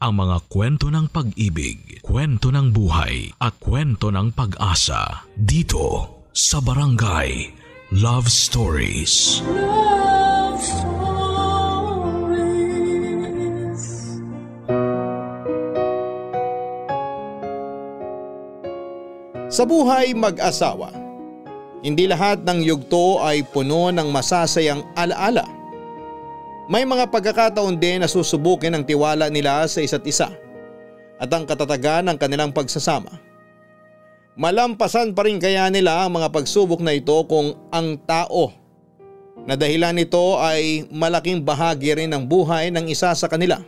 ang mga kwento ng pag-ibig, kwento ng buhay at kwento ng pag-asa dito sa Barangay Love Stories. Love Stories. Sa buhay mag-asawa, hindi lahat ng yugto ay puno ng masasayang alaala. May mga pagkakataon din na susubukin ang tiwala nila sa isa't isa at ang katatagan ng kanilang pagsasama. Malampasan pa rin kaya nila ang mga pagsubok na ito kung ang tao na dahilan nito ay malaking bahagi rin ng buhay ng isa sa kanila.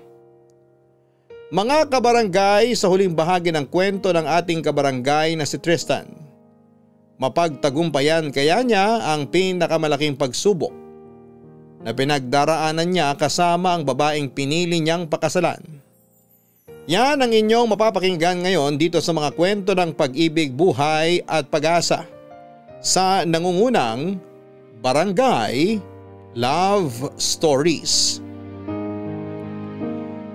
Mga kabarangay, sa huling bahagi ng kwento ng ating kabarangay na si Tristan, mapagtagumpayan kaya niya ang pinakamalaking pagsubok na pinagdaraanan niya kasama ang babaeng pinili niyang pakasalan. Yan ang inyong mapapakinggan ngayon dito sa mga kwento ng pag-ibig, buhay at pag-asa sa nangungunang Barangay Love Stories.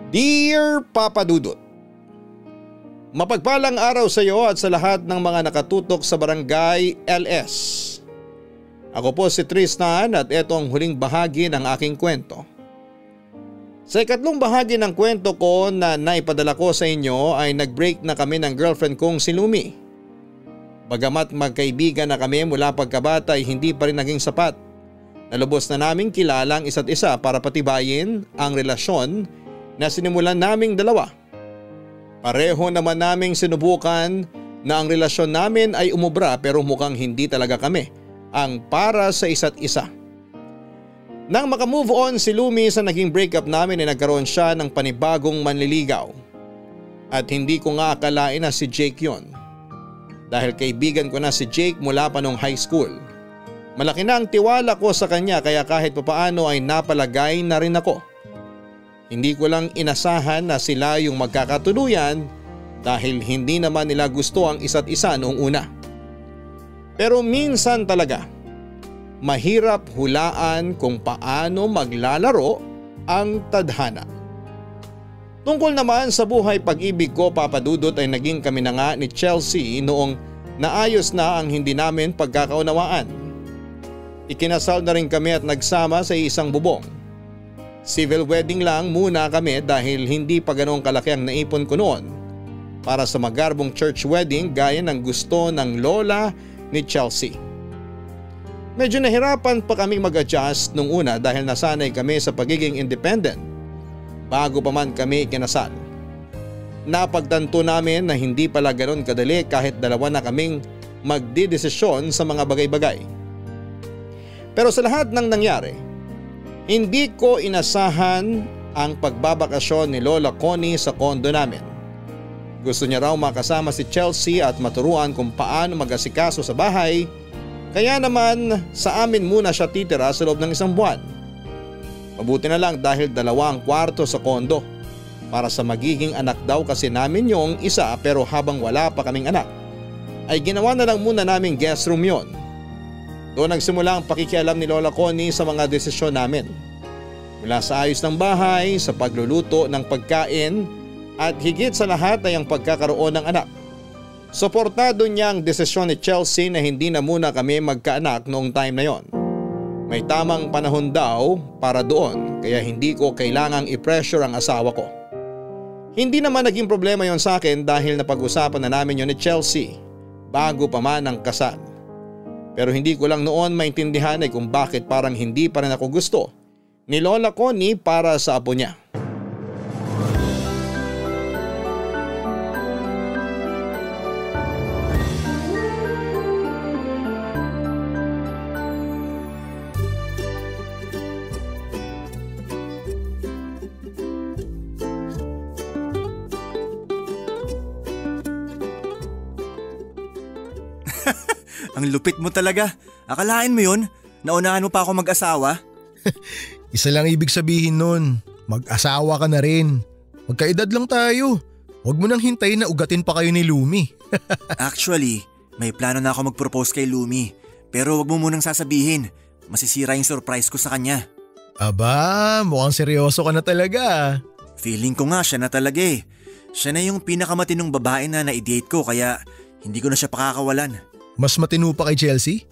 Dear Papa Dudut, mapagpalang araw sa iyo at sa lahat ng mga nakatutok sa Barangay LS. Ako po si Tristan at ito ang huling bahagi ng aking kwento. Sa ikatlong bahagi ng kwento ko na naipadala ko sa inyo ay nag-break na kami ng girlfriend kong si Lumi. Bagamat magkaibigan na kami mula pagkabata ay hindi pa rin naging sapat. Nalubos na naming kilala ang isa't isa para patibayin ang relasyon na sinimulan naming dalawa. Pareho naman naming sinubukan na ang relasyon namin ay umubra pero mukhang hindi talaga kami ang para sa isa't isa. Nang makamove on si Lumi sa naging breakup namin ay nagkaroon siya ng panibagong manliligaw. At hindi ko nga akalain na si Jake yon. Dahil kaibigan ko na si Jake mula pa nung high school. Malaki na ang tiwala ko sa kanya kaya kahit papaano ay napalagay na rin ako. Hindi ko lang inasahan na sila yung magkakatuluyan dahil hindi naman nila gusto ang isa't isa noong una. Pero minsan talaga, mahirap hulaan kung paano maglalaro ang tadhana. Tungkol naman sa buhay pag-ibig ko, Papa Dudut, ay naging kami na nga ni Chelsea noong naayos na ang hindi namin pagkakaunawaan. Ikinasal na rin kami at nagsama sa isang bubong. Civil wedding lang muna kami dahil hindi pa ganoong kalaki ang naipon ko noon para sa magarbong church wedding gaya ng gusto ng lola ni Chelsea. Medyo nahirapan pa kaming mag-adjust nung una dahil nasanay kami sa pagiging independent bago pa man kami ikinasal. Napagtanto namin na hindi pala ganoon kadali kahit dalawa na kaming magdidesisyon sa mga bagay-bagay. Pero sa lahat ng nangyari, hindi ko inasahan ang pagbabakasyon ni Lola Connie sa kondo namin. Gusto niya raw makasama si Chelsea at maturuan kung paano mag-asikaso sa bahay, kaya naman sa amin muna siya titira sa loob ng isang buwan. Mabuti na lang dahil 2 ang kwarto sa kondo. Para sa magiging anak daw kasi namin yung isa pero habang wala pa kaming anak, ay ginawa na lang muna naming guest room yon. Doon nagsimula ang pakikialam ni Lola Connie sa mga desisyon namin. Mula sa ayos ng bahay, sa pagluluto ng pagkain, at higit sa lahat ay ang pagkakaroon ng anak. Suportado niya ang desisyon ni Chelsea na hindi na muna kami magkaanak noong time na yon. May tamang panahon daw para doon kaya hindi ko kailangang i-pressure ang asawa ko. Hindi naman naging problema yon sa akin dahil napag-usapan na namin yon ni Chelsea bago pa man ang kasal. Pero hindi ko lang noon maintindihan ay kung bakit parang hindi pa rin ako gusto ni Lola Connie para sa apo niya. Ang lupit mo talaga. Akalain mo yun? Naunahan mo pa ako mag-asawa? Isa lang ibig sabihin nun. Mag-asawa ka na rin. Magkaedad lang tayo. Huwag mo nang hintayin na ugatin pa kayo ni Lumi. Actually, may plano na ako mag-propose kay Lumi. Pero huwag mo munang sasabihin. Masisira yung surprise ko sa kanya. Aba, mukhang seryoso ka na talaga. Feeling ko nga siya na talaga eh. Siya na yung pinakamatinong babae na na-date ko kaya hindi ko na siya pakakawalan. Mas matino pa kay Chelsea?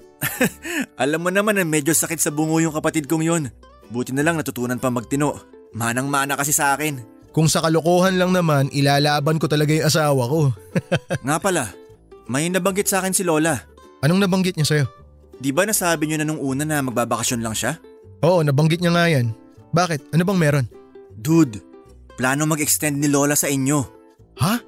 Alam mo naman na medyo sakit sa bungo yung kapatid kong yun. Buti na lang natutunan pa magtino. Manang-mana kasi sa akin. Kung sa kalokohan lang naman, ilalaban ko talaga yung asawa ko. Nga pala, may nabanggit sa akin si Lola. Anong nabanggit niya sa'yo? Di ba nasabi niyo na nung una na magbabakasyon lang siya? Oo, nabanggit niya nga yan. Bakit? Ano bang meron? Dude, plano mag-extend ni Lola sa inyo. Ha?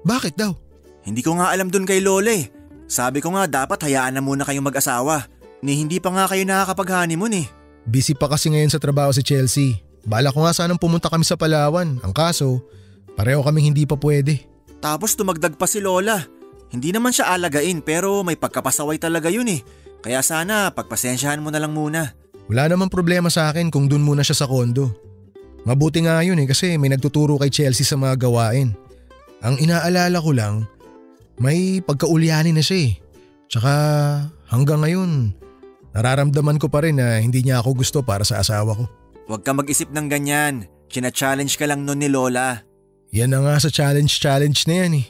Bakit daw? Hindi ko nga alam dun kay Lola eh. Sabi ko nga dapat hayaan na muna kayong mag-asawa. Hindi pa nga kayo nakakapag-honeymoon eh. Busy pa kasi ngayon sa trabaho si Chelsea. Bala ko nga sanang pumunta kami sa Palawan. Ang kaso, pareho kaming hindi pa pwede. Tapos tumagdag pa si Lola. Hindi naman siya alagain pero may pagkapasaway talaga yun eh. Kaya sana pagpasensyahan mo na lang muna. Wala namang problema sa akin kung dun muna siya sa kondo. Mabuti nga yun eh kasi may nagtuturo kay Chelsea sa mga gawain. Ang inaalala ko lang, may pagkaulyanin na siya eh. Tsaka hanggang ngayon, nararamdaman ko pa rin na hindi niya ako gusto para sa asawa ko. Huwag ka mag-isip ng ganyan. China-challenge ka lang nun ni Lola. Yan na nga sa challenge na yan eh.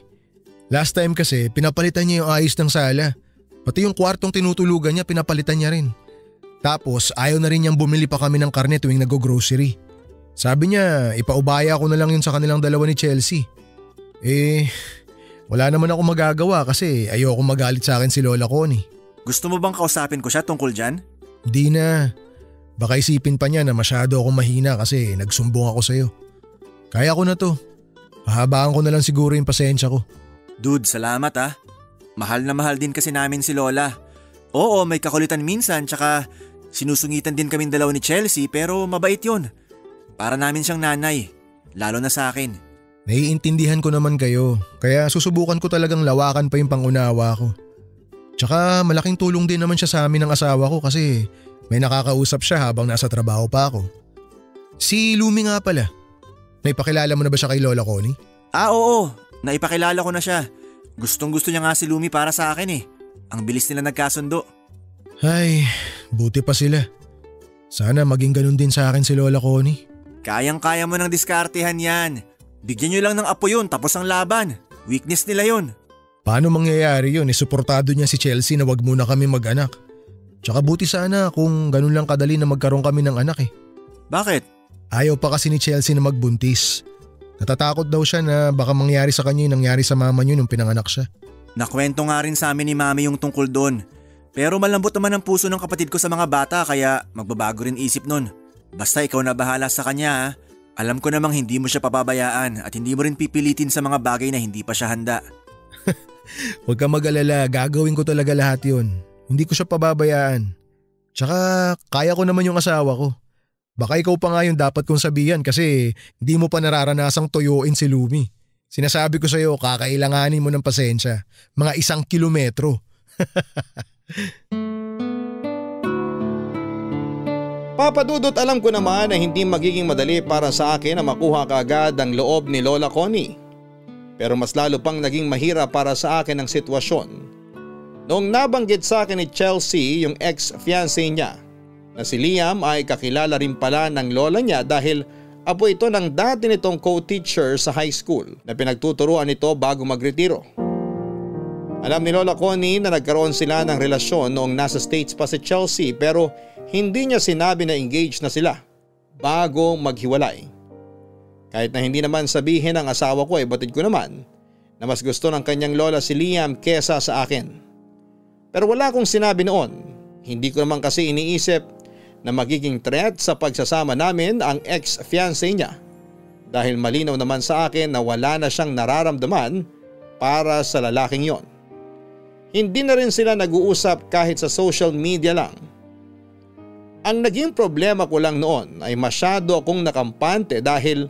Last time kasi pinapalitan niya yung ayos ng sala. Pati yung kwartong tinutulugan niya pinapalitan niya rin. Tapos ayaw na rin niyang bumili pa kami ng karne tuwing nag-grocery. Sabi niya ipaubaya ko na lang yun sa kanilang dalawa ni Chelsea. Wala naman ako magagawa kasi ayoko magalit sa akin si Lola Connie. Gusto mo bang kausapin ko siya tungkol dyan? Di na. Baka isipin pa niya na masyado akong mahina kasi nagsumbong ako sa'yo. Kaya ko na to. Hahabaan ko na lang siguro yung pasensya ko. Dude, salamat ah. Mahal na mahal din kasi namin si Lola. Oo, may kakulitan minsan tsaka sinusungitan din kaming dalawa ni Chelsea pero mabait yun. Para namin siyang nanay, lalo na sa akin. Naiintindihan ko naman kayo, kaya susubukan ko talagang lawakan pa yung pangunawa ko. Tsaka malaking tulong din naman siya sa amin ng asawa ko kasi may nakakausap siya habang nasa trabaho pa ako. Si Lumi nga pala, naipakilala mo na ba siya kay Lola Connie? Oo, naipakilala ko na siya. Gustong gusto niya nga si Lumi para sa akin eh. Ang bilis nila nagkasundo. Ay, buti pa sila. Sana maging ganun din sa akin si Lola Connie. Kayang-kaya mo ng diskartehan yan. Bigyan nyo lang ng apo yun tapos ang laban. Weakness nila yun. Paano mangyayari yun? Suportado niya si Chelsea na wag muna kami mag-anak. Tsaka buti sana kung ganun lang kadali na magkaroon kami ng anak eh. Bakit? Ayaw pa kasi ni Chelsea na magbuntis. Natatakot daw siya na baka mangyari sa kanya yung nangyari sa mama niyo nung pinanganak siya. Nakwento nga rin sa amin ni Mami yung tungkol doon. Pero malambot naman ang puso ng kapatid ko sa mga bata kaya magbabago rin isip nun. Basta ikaw na bahala sa kanya ha. Alam ko namang hindi mo siya papabayaan at hindi mo rin pipilitin sa mga bagay na hindi pa siya handa. Huwag ka mag-alala, gagawin ko talaga lahat yun. Hindi ko siya pababayaan. Tsaka kaya ko naman yung asawa ko. Baka ikaw pa nga yung dapat kong sabihan kasi hindi mo pa nararanasang tuyuin si Lumi. Sinasabi ko sa'yo, kakailanganin mo ng pasensya. Mga 1 kilometro. Papadudot, alam ko naman na hindi magiging madali para sa akin na makuha kaagad ang loob ni Lola Connie. Pero mas lalo pang naging mahirap para sa akin ang sitwasyon noong nabanggit sa akin ni Chelsea yung ex-fiancé niya na si Liam ay kakilala rin pala ng lola niya dahil apo ito ng dati nitong co-teacher sa high school na pinagtuturuan nito bago magretiro. Alam ni Lola Connie na nagkaroon sila ng relasyon noong nasa States pa si Chelsea pero hindi niya sinabi na engaged na sila bago maghiwalay. Kahit na hindi naman sabihin ng asawa ko ay batid ko naman na mas gusto ng kanyang lola si Liam kesa sa akin. Pero wala akong sinabi noon. Hindi ko naman kasi iniisip na magiging threat sa pagsasama namin ang ex-fiancé niya dahil malinaw naman sa akin na wala na siyang nararamdaman para sa lalaking yon. Hindi na rin sila nag-uusap kahit sa social media lang. Ang naging problema ko lang noon ay masyado akong nakampante dahil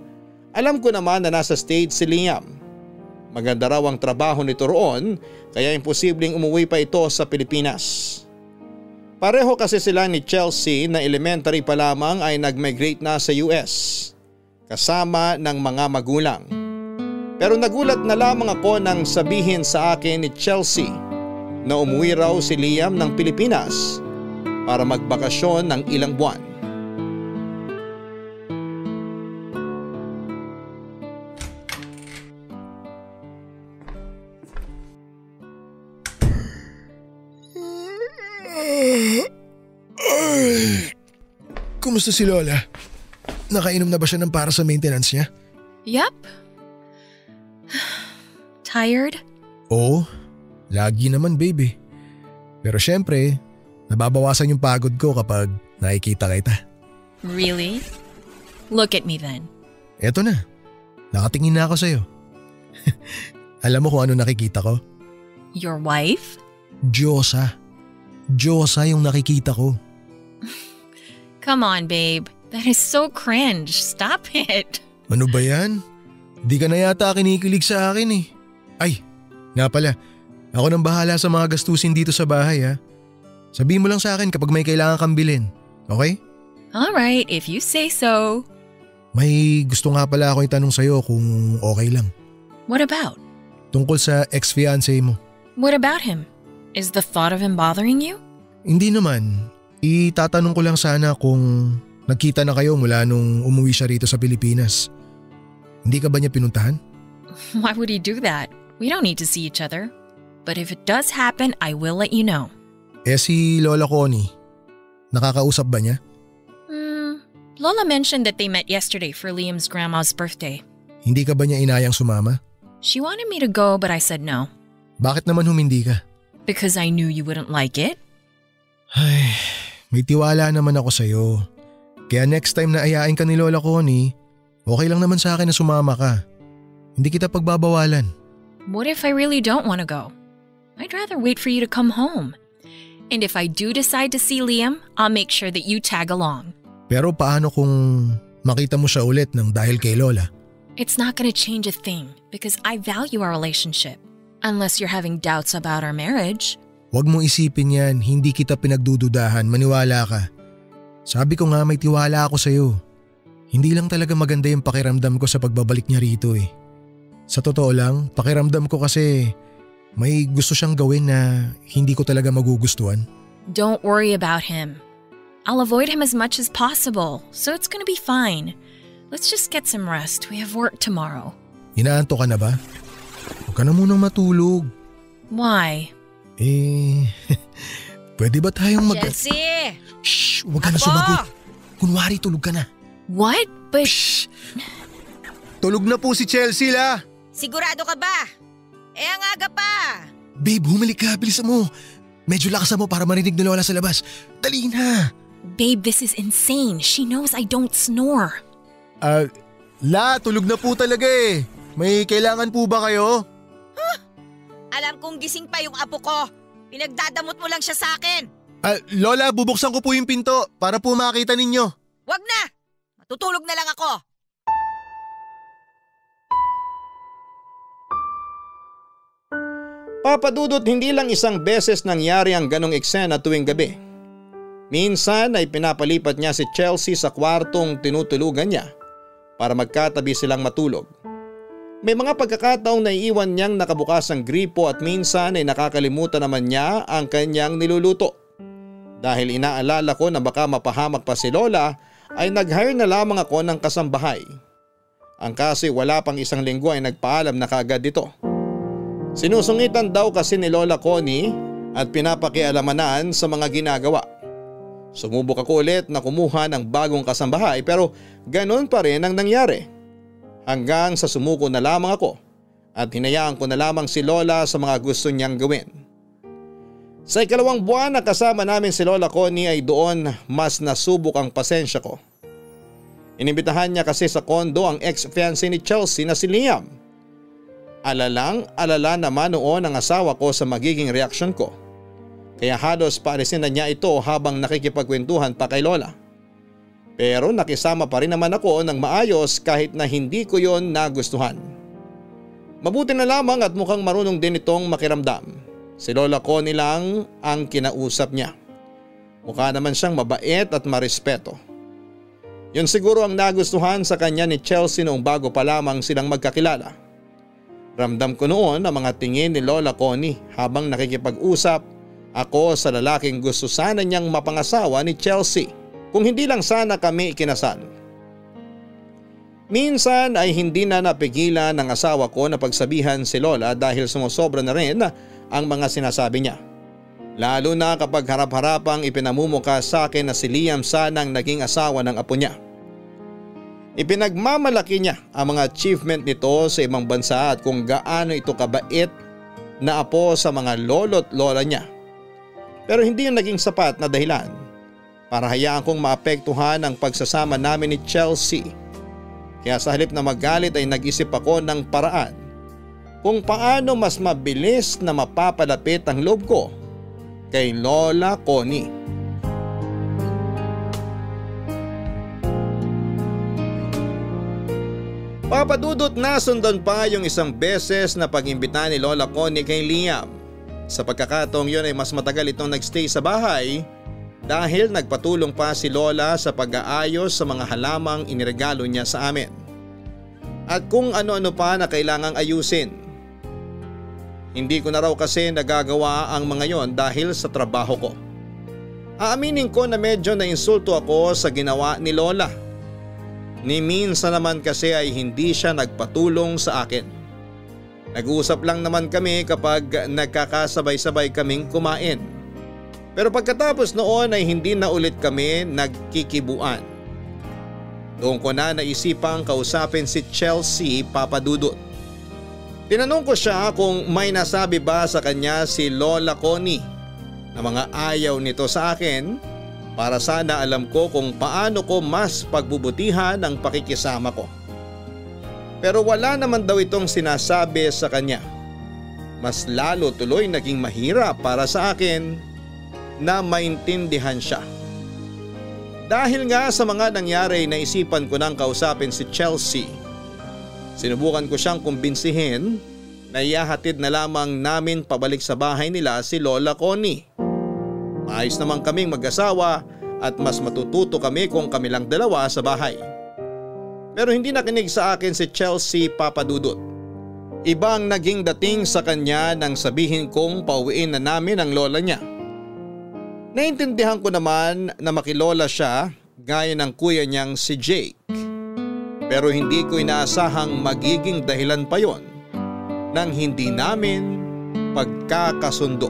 alam ko naman na nasa States si Liam. Maganda raw ang trabaho nito roon kaya imposibleng umuwi pa ito sa Pilipinas. Pareho kasi sila ni Chelsea na elementary pa lamang ay nag-migrate na sa US kasama ng mga magulang. Pero nagulat na lamang ako nang sabihin sa akin ni Chelsea na umuwi raw si Liam ng Pilipinas para magbakasyon ng ilang buwan. Kumusta si Lola? Nakainom na ba siya ng para sa maintenance niya? Yup. Tired? Oo, lagi naman baby. Pero syempre, nababawasan yung pagod ko kapag nakikita kita. Really? Look at me then. Eto na, nakatingin na ako sa'yo. Alam mo kung ano nakikita ko? Your wife? Diyosa. Diyosa yung nakikita ko. Come on, babe. That is so cringe. Stop it. Ano ba yan? Di ka na yata kinikilig sa akin eh. Ay, nga pala. Ako nang bahala sa mga gastusin dito sa bahay ha. Sabihin mo lang sa akin kapag may kailangan kang bilhin. Okay? Alright, if you say so. May gusto nga pala ako itanong sa'yo kung okay lang. What about? Tungkol sa ex-fiancé mo. What about him? Is the thought of him bothering you? Hindi naman. Itatanong ko lang sana kung nagkita na kayo mula nung umuwi siya rito sa Pilipinas. Hindi ka ba niya pinuntahan? Why would he do that? We don't need to see each other. But if it does happen, I will let you know. Si Lola Connie, nakakausap ba niya? Lola mentioned that they met yesterday for Liam's grandma's birthday. Hindi ka ba niya inayang sumama? She wanted me to go but I said no. Bakit naman humindi ka? Because I knew you wouldn't like it. Ay, may tiwala naman ako sa'yo. Kaya next time na ayain ka ni Lola Connie, okay lang naman sa akin na sumama ka. Hindi kita pagbabawalan. What if I really don't want to go? I'd rather wait for you to come home. And if I do decide to see Liam, I'll make sure that you tag along. Pero paano kung makita mo siya ulit ng dahil kay Lola? It's not gonna change a thing because I value our relationship. Unless you're having doubts about our marriage. Huwag mo isipin yan, hindi kita pinagdududahan, maniwala ka. Sabi ko nga may tiwala ako sa'yo. Hindi lang talaga maganda yung pakiramdam ko sa pagbabalik niya rito eh. Sa totoo lang, pakiramdam ko kasi may gusto siyang gawin na hindi ko talaga magugustuhan. Don't worry about him. I'll avoid him as much as possible, so it's gonna be fine. Let's just get some rest. We have work tomorrow. Inaanto ka na ba? Huwag ka na munang matulog. Why? Pwede ba tayong Chelsea! Shh! Huwag ka na sumagot. Kunwari tulog ka na. What? But… Shh! Tulog na po si Chelsea la! Sigurado ka ba? Ang aga pa! Babe, humalik ka. Bilisan mo. Medyo lakasan mo para marinig ni Lola sa labas. Dali na! Babe, this is insane. She knows I don't snore. La, tulog na po talaga eh. May kailangan po ba kayo? Alam kong gising pa yung apo ko. Pinagdadamot mo lang siya sa akin. Lola, bubuksan ko po yung pinto para po makita ninyo. Wag na! Matutulog na lang ako. Papadudot, hindi lang isang beses nangyari ang ganong eksena tuwing gabi. Minsan ay pinapalipat niya si Chelsea sa kwartong tinutulugan niya para magkatabi silang matulog. May mga pagkakataong naiiwan niyang nakabukas ang gripo at minsan ay nakakalimutan naman niya ang kanyang niluluto. Dahil inaalala ko na baka mapahamak pa si Lola ay nag-hire na lamang ako ng kasambahay. Ang kasi wala pang isang linggo ay nagpaalam na kaagad ito. Sinusungitan daw kasi ni Lola Connie at pinapakialamanan sa mga ginagawa. Sumubok ako ulit na kumuha ng bagong kasambahay pero ganon pa rin ang nangyari. Hanggang sa sumuko na lamang ako at hinayaan ko na lamang si Lola sa mga gusto niyang gawin. Sa ikalawang buwan na kasama namin si Lola Connie ay doon mas nasubok ang pasensya ko. Inimbitahan niya kasi sa kondo ang ex-fiancé ni Chelsea na si Liam. Alala naman noon ang asawa ko sa magiging reaksyon ko. Kaya halos paalisin na niya ito habang nakikipagkwentuhan pa kay Lola. Pero nakisama pa rin naman ako ng maayos kahit na hindi ko yon nagustuhan. Mabuti na lamang at mukhang marunong din itong makiramdam. Si Lola Connie lang ang kinausap niya. Mukha naman siyang mabait at marespeto. Yun siguro ang nagustuhan sa kanya ni Chelsea noong bago pa lamang silang magkakilala. Ramdam ko noon ang mga tingin ni Lola Connie habang nakikipag-usap ako sa lalaking gusto sana niyang mapangasawa ni Chelsea kung hindi lang sana kami ikinasal. Minsan ay hindi na napigilan ng asawa ko na pagsabihan si Lola dahil sumusobra na rin ang mga sinasabi niya. Lalo na kapag harap-harapang ipinamumuka sa akin na si Liam sanang naging asawa ng apo niya. Ipinagmamalaki niya ang mga achievement nito sa ibang bansa at kung gaano ito kabait na apo sa mga lolo't lola niya. Pero hindi yung naging sapat na dahilan para hayaan kong maapektuhan ang pagsasama namin ni Chelsea. Kaya sa halip na magalit ay nag-isip ako ng paraan kung paano mas mabilis na mapapalapit ang loob ko kay Lola Connie. Papadudot na sundan pa yung isang beses na pag-imbita ni Lola Connie kay Liam. Sa pagkakataong yun ay mas matagal itong nagstay sa bahay dahil nagpatulong pa si Lola sa pag-aayos sa mga halamang iniregalo niya sa amin. At kung ano-ano pa na kailangang ayusin. Hindi ko na raw kasi nagagawa ang mga yon dahil sa trabaho ko. Aaminin ko na medyo nainsulto ako sa ginawa ni Lola. Ni minsan naman kasi ay hindi siya nagpatulong sa akin. Nag-uusap lang naman kami kapag nagkakasabay-sabay kaming kumain. Pero pagkatapos noon ay hindi na ulit kami nagkikibuan. Doon ko na naisipang kausapin si Chelsea Papadudot. Tinanong ko siya kung may nasabi ba sa kanya si Lola Connie na mga ayaw nito sa akin para sana alam ko kung paano ko mas pagbubutihan ang pakikisama ko. Pero wala naman daw itong sinasabi sa kanya. Mas lalo tuloy naging mahirap para sa akin na maintindihan siya. Dahil nga sa mga nangyari naisipan ko nang kausapin si Chelsea. Sinubukan ko siyang kumbinsihin na ihahatid na lamang namin pabalik sa bahay nila si Lola Connie. Maayos naman kaming mag-asawa at mas matututo kami kung kami lang dalawa sa bahay. Pero hindi nakinig sa akin si Chelsea Papadudot. Ibang naging dating sa kanya nang sabihin kong pauwiin na namin ang lola niya. Naintindihan ko naman na makilola siya gaya ng kuya niyang si Jake. Pero hindi ko inaasahang magiging dahilan pa yon nang hindi namin pagkakasundo.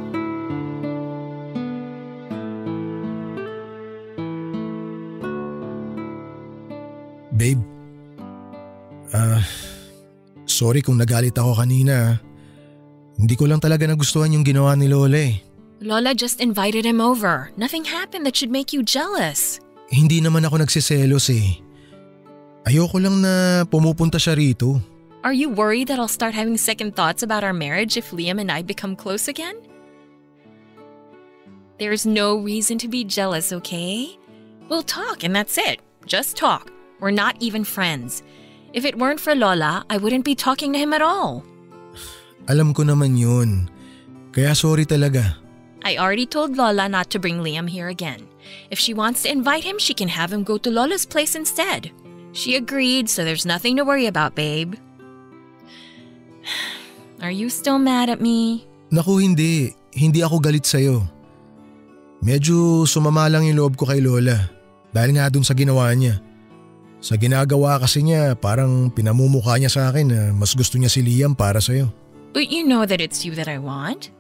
Babe, sorry kung nagalit ako kanina. Hindi ko lang talaga nagustuhan yung ginawa ni Lola eh. Lola just invited him over. Nothing happened that should make you jealous. Hindi naman ako nagsiselos eh. Ayoko lang na pumupunta siya rito. Are you worried that I'll start having second thoughts about our marriage if Liam and I become close again? There's no reason to be jealous, okay? We'll talk and that's it. Just talk. We're not even friends. If it weren't for Lola, I wouldn't be talking to him at all. Alam ko naman yun. Kaya sorry talaga. I already told Lola not to bring Liam here again. If she wants to invite him, she can have him go to Lola's place instead. She agreed, so there's nothing to worry about, babe. Are you still mad at me? Naku, hindi. Hindi ako galit sa'yo. Medyo sumama lang yung loob ko kay Lola dahil nga dun sa ginawa niya. Sa ginagawa kasi niya, parang pinamumukha niya sa akin na mas gusto niya si Liam para sa'yo. But you know that it's you that I want.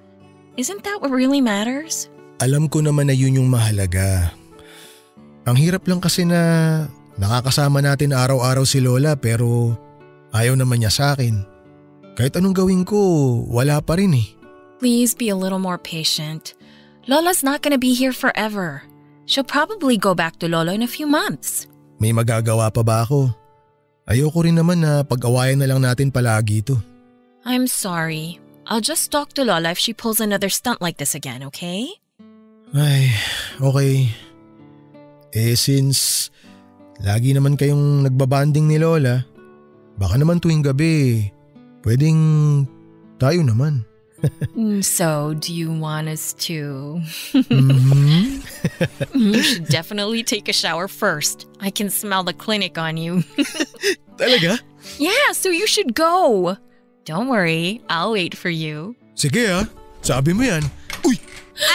Isn't that what really matters? Alam ko naman na yun yung mahalaga. Ang hirap lang kasi na nakakasama natin araw-araw si Lola pero ayaw naman niya sa akin. Kahit anong gawin ko, wala pa rin eh. Please be a little more patient. Lola's not gonna be here forever. She'll probably go back to Lola in a few months. May magagawa pa ba ako? Ayoko rin naman na pag-awayan na lang natin palagi ito. I'm sorry. I'll just talk to Lola if she pulls another stunt like this again, okay? Ay, okay. Since lagi naman kayong nagbabanding ni Lola, baka naman tuwing gabi, pwedeng tayo naman. So, do you want us to? Mm-hmm. You should definitely take a shower first. I can smell the clinic on you. Talaga? Yeah, so you should go. Don't worry, I'll wait for you. Sige sabi mo yan. Uy!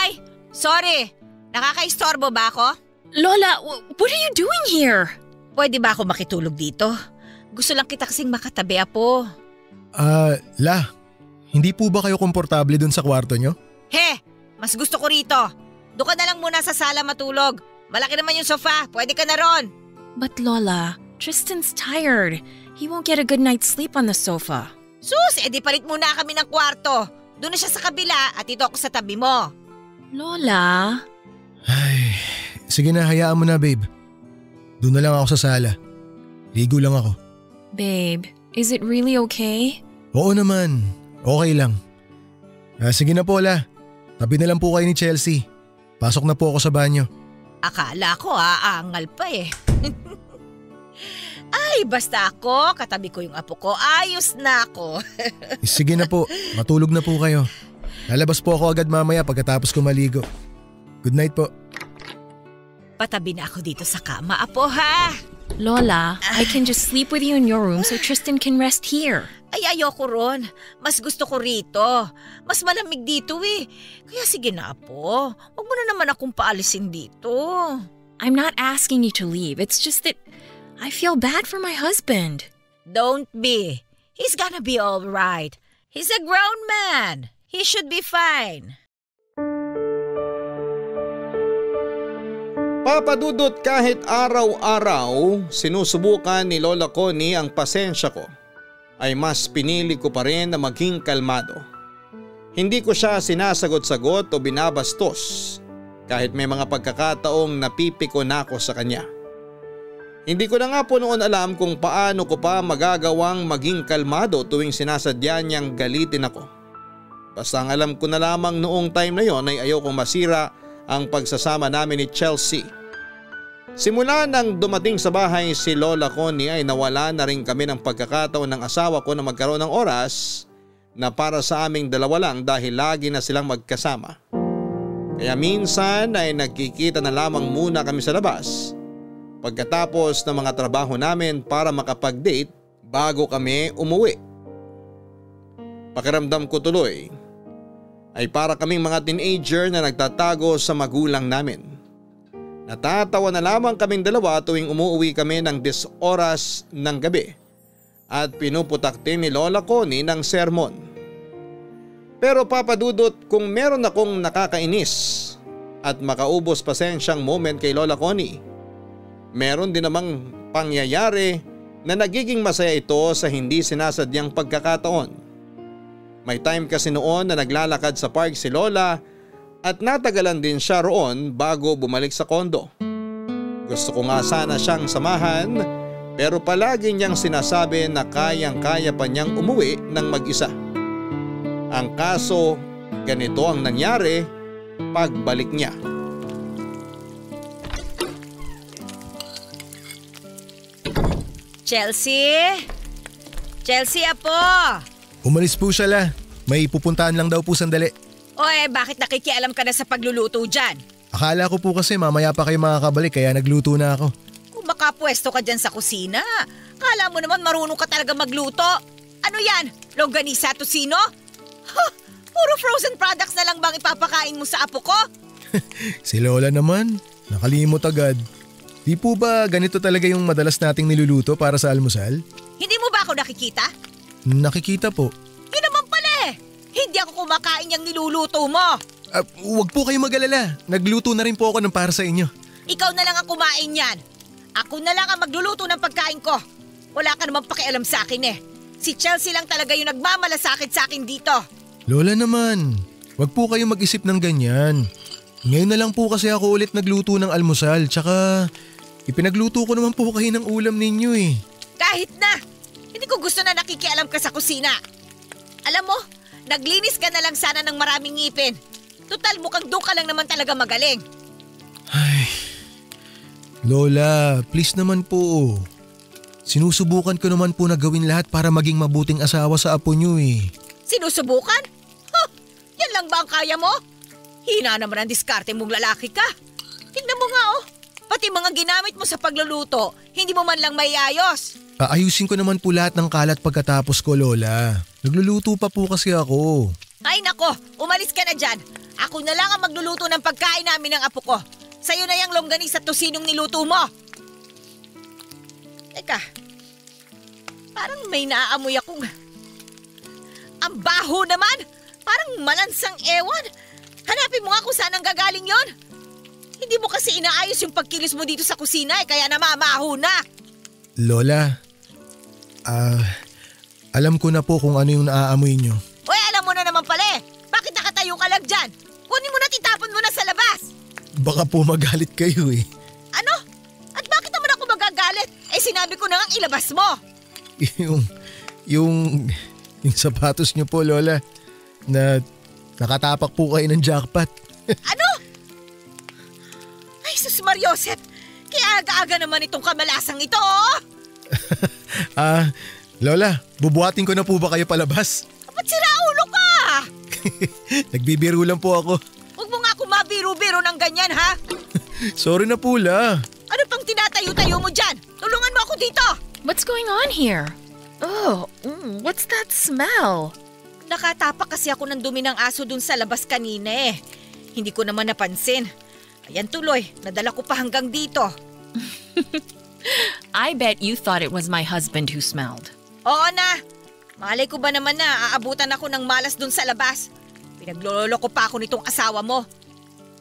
Ay, sorry. Nakakaistorbo ba ako? Lola, what are you doing here? Pwede ba ako makitulog dito? Gusto lang kita kasing makatabi, apo. La, hindi po ba kayo komportable dun sa kwarto nyo? He, Mas gusto ko rito. Doon ka na lang muna sa sala matulog. Malaki naman yung sofa, pwede ka na ron. But Lola, Tristan's tired. He won't get a good night's sleep on the sofa. Sus, edi palit muna kami ng kwarto. Doon na siya sa kabila at dito ako sa tabi mo. Lola? Ay, sige na, hayaan mo na babe. Doon na lang ako sa sala. Ligo lang ako. Babe, is it really okay? Oo naman, okay lang. Sige na po la, tabi na lang po kayo ni Chelsea. Pasok na po ako sa banyo. Akala ko aangal pa eh. Ay, basta ako, katabi ko yung apo ko, ayos na ako. Sige na po, matulog na po kayo. Lalabas po ako agad mamaya pagkatapos ko maligo. Good night po. Patabi na ako dito sa kama, apo ha. Lola, I can just sleep with you in your room so Tristan can rest here. Ay, ayoko ron. Mas gusto ko rito. Mas malamig dito eh. Kaya sige na, apo. Huwag mo na naman akong paalisin dito. I'm not asking you to leave. It's just that I feel bad for my husband. Don't be. He's gonna be all right. He's a grown man. He should be fine. Papa Dudut, kahit araw-araw sinusubukan ni Lola Connie ang pasensya ko, ay mas pinili ko pa rin na maging kalmado. Hindi ko siya sinasagot-sagot o binabastos kahit may mga pagkakataong napipiko na ako sa kanya. Hindi ko na nga po noon alam kung paano ko pa magagawang maging kalmado tuwing sinasadya niyang galitin ako. Basta ang alam ko na lamang noong time na yon ay ayokong masira ang pagsasama namin ni Chelsea. Simula nang dumating sa bahay si Lola Connie ay nawala na rin kami ng pagkakataon ng asawa ko na magkaroon ng oras na para sa aming dalawa lang dahil lagi na silang magkasama. Kaya minsan ay nagkikita na lamang muna kami sa labas pagkatapos ng mga trabaho namin para makapag-date bago kami umuwi. Pakiramdam ko tuloy ay para kaming mga teenager na nagtatago sa magulang namin. Natatawa na lamang kaming dalawa tuwing umuwi kami ng 10 oras ng gabi at pinuputak din ni Lola Connie ng sermon. Pero Papa Dudut, kung meron akong nakakainis at makaubos pasensyang moment kay Lola Connie, meron din namang pangyayari na nagiging masaya ito sa hindi sinasadyang pagkakataon. May time kasi noon na naglalakad sa park si Lola at natagalan din siya roon bago bumalik sa kondo. Gusto ko nga sana siyang samahan pero palagi niyang sinasabi na kayang-kaya pa niyang umuwi ng mag-isa. Ang kaso, ganito ang nangyari pagbalik niya. Chelsea? Chelsea, apo! Umalis po siya la. May pupuntahan lang daw po sandali. Oy, bakit nakikialam ka na sa pagluluto dyan? Akala ko po kasi mamaya pa kayo makakabalik kaya nagluto na ako. Kung makapwesto ka dyan sa kusina, kala mo naman marunong ka talaga magluto. Ano yan? Longganisa at tocino? Huh, puro frozen products na lang bang ipapakain mo sa apo ko? Si Lola naman, nakalimot agad. Di po ba ganito talaga yung madalas nating niluluto para sa almusal? Hindi mo ba ako nakikita? Nakikita po. Yun naman pala eh. Hindi ako kumakain yung niluluto mo. Huwag po kayo mag-alala. Nagluto na rin po ako ng para sa inyo. Ikaw na lang ang kumain yan. Ako na lang ang magluluto ng pagkain ko. Wala ka namang pakialam sa akin eh. Si Chelsea lang talaga yung nagmamalasakit sa akin dito. Lola naman, huwag po kayo mag-isip ng ganyan. Ngayon na lang po kasi ako ulit nagluto ng almusal. Tsaka ipinagluto ko naman po kayo ng ulam ninyo eh. Kahit na. Hindi ko gusto na nakikialam ka sa kusina. Alam mo, naglinis ka na lang sana ng maraming ngipin. Total mukhang doon ka lang naman talaga magaling. Ay, Lola, please naman po. Sinusubukan ko naman po na gawin lahat para maging mabuting asawa sa apo niyo eh. Sinusubukan? Huh, yan lang ba ang kaya mo? Hina naman ang diskarte mong lalaki ka. Tingnan mo nga oh, pati mga ginamit mo sa pagluluto, hindi mo man lang maiayos. Aayusin ko naman po lahat ng kalat pagkatapos ko, Lola. Nagluluto pa po kasi ako. Ay nako, umalis ka na dyan. Ako na lang ang magluluto ng pagkain namin ng apo ko. Sa'yo na yung longganisa at tosinong niluto mo. Teka, parang may naaamoy akong... Ang baho naman! Parang malansang ewan! Hanapin mo nga kung saan ang gagaling yon. Hindi mo kasi inaayos yung pagkilos mo dito sa kusina kaya namamaho na. Lola, alam ko na po kung ano yung naaamoy nyo. Uy, alam mo na naman pala eh. Bakit nakatayo ka lang dyan? Kunin mo na, titapon mo na sa labas. Baka po magalit kayo eh. Ano? At bakit naman ako magagalit? Eh sinabi ko na nga ilabas mo. yung sapatos nyo po, Lola, na nakatapak po kayo ng jackpot. Ano? Ay, sus Mariosep. Kaya aga-aga naman itong kamalasang ito, oh. Lola, bubuhatin ko na po ba kayo palabas? Ba't sira ulo ka? Nagbibiro lang po ako. Huwag mo nga ako mabiro-biro ng ganyan, ha? Sorry na po, La. Ano pang tinatayo-tayo mo dyan? Tulungan mo ako dito. What's going on here? Oh, what's that smell? Nakatapak kasi ako ng dumi ng aso dun sa labas kanina eh. Hindi ko naman napansin. Ayan tuloy, nadala ko pa hanggang dito. I bet you thought it was my husband who smelled. Oo na. Malay ko ba naman na aabutan ako ng malas dun sa labas. Pinaglololo ko pa ako nitong asawa mo.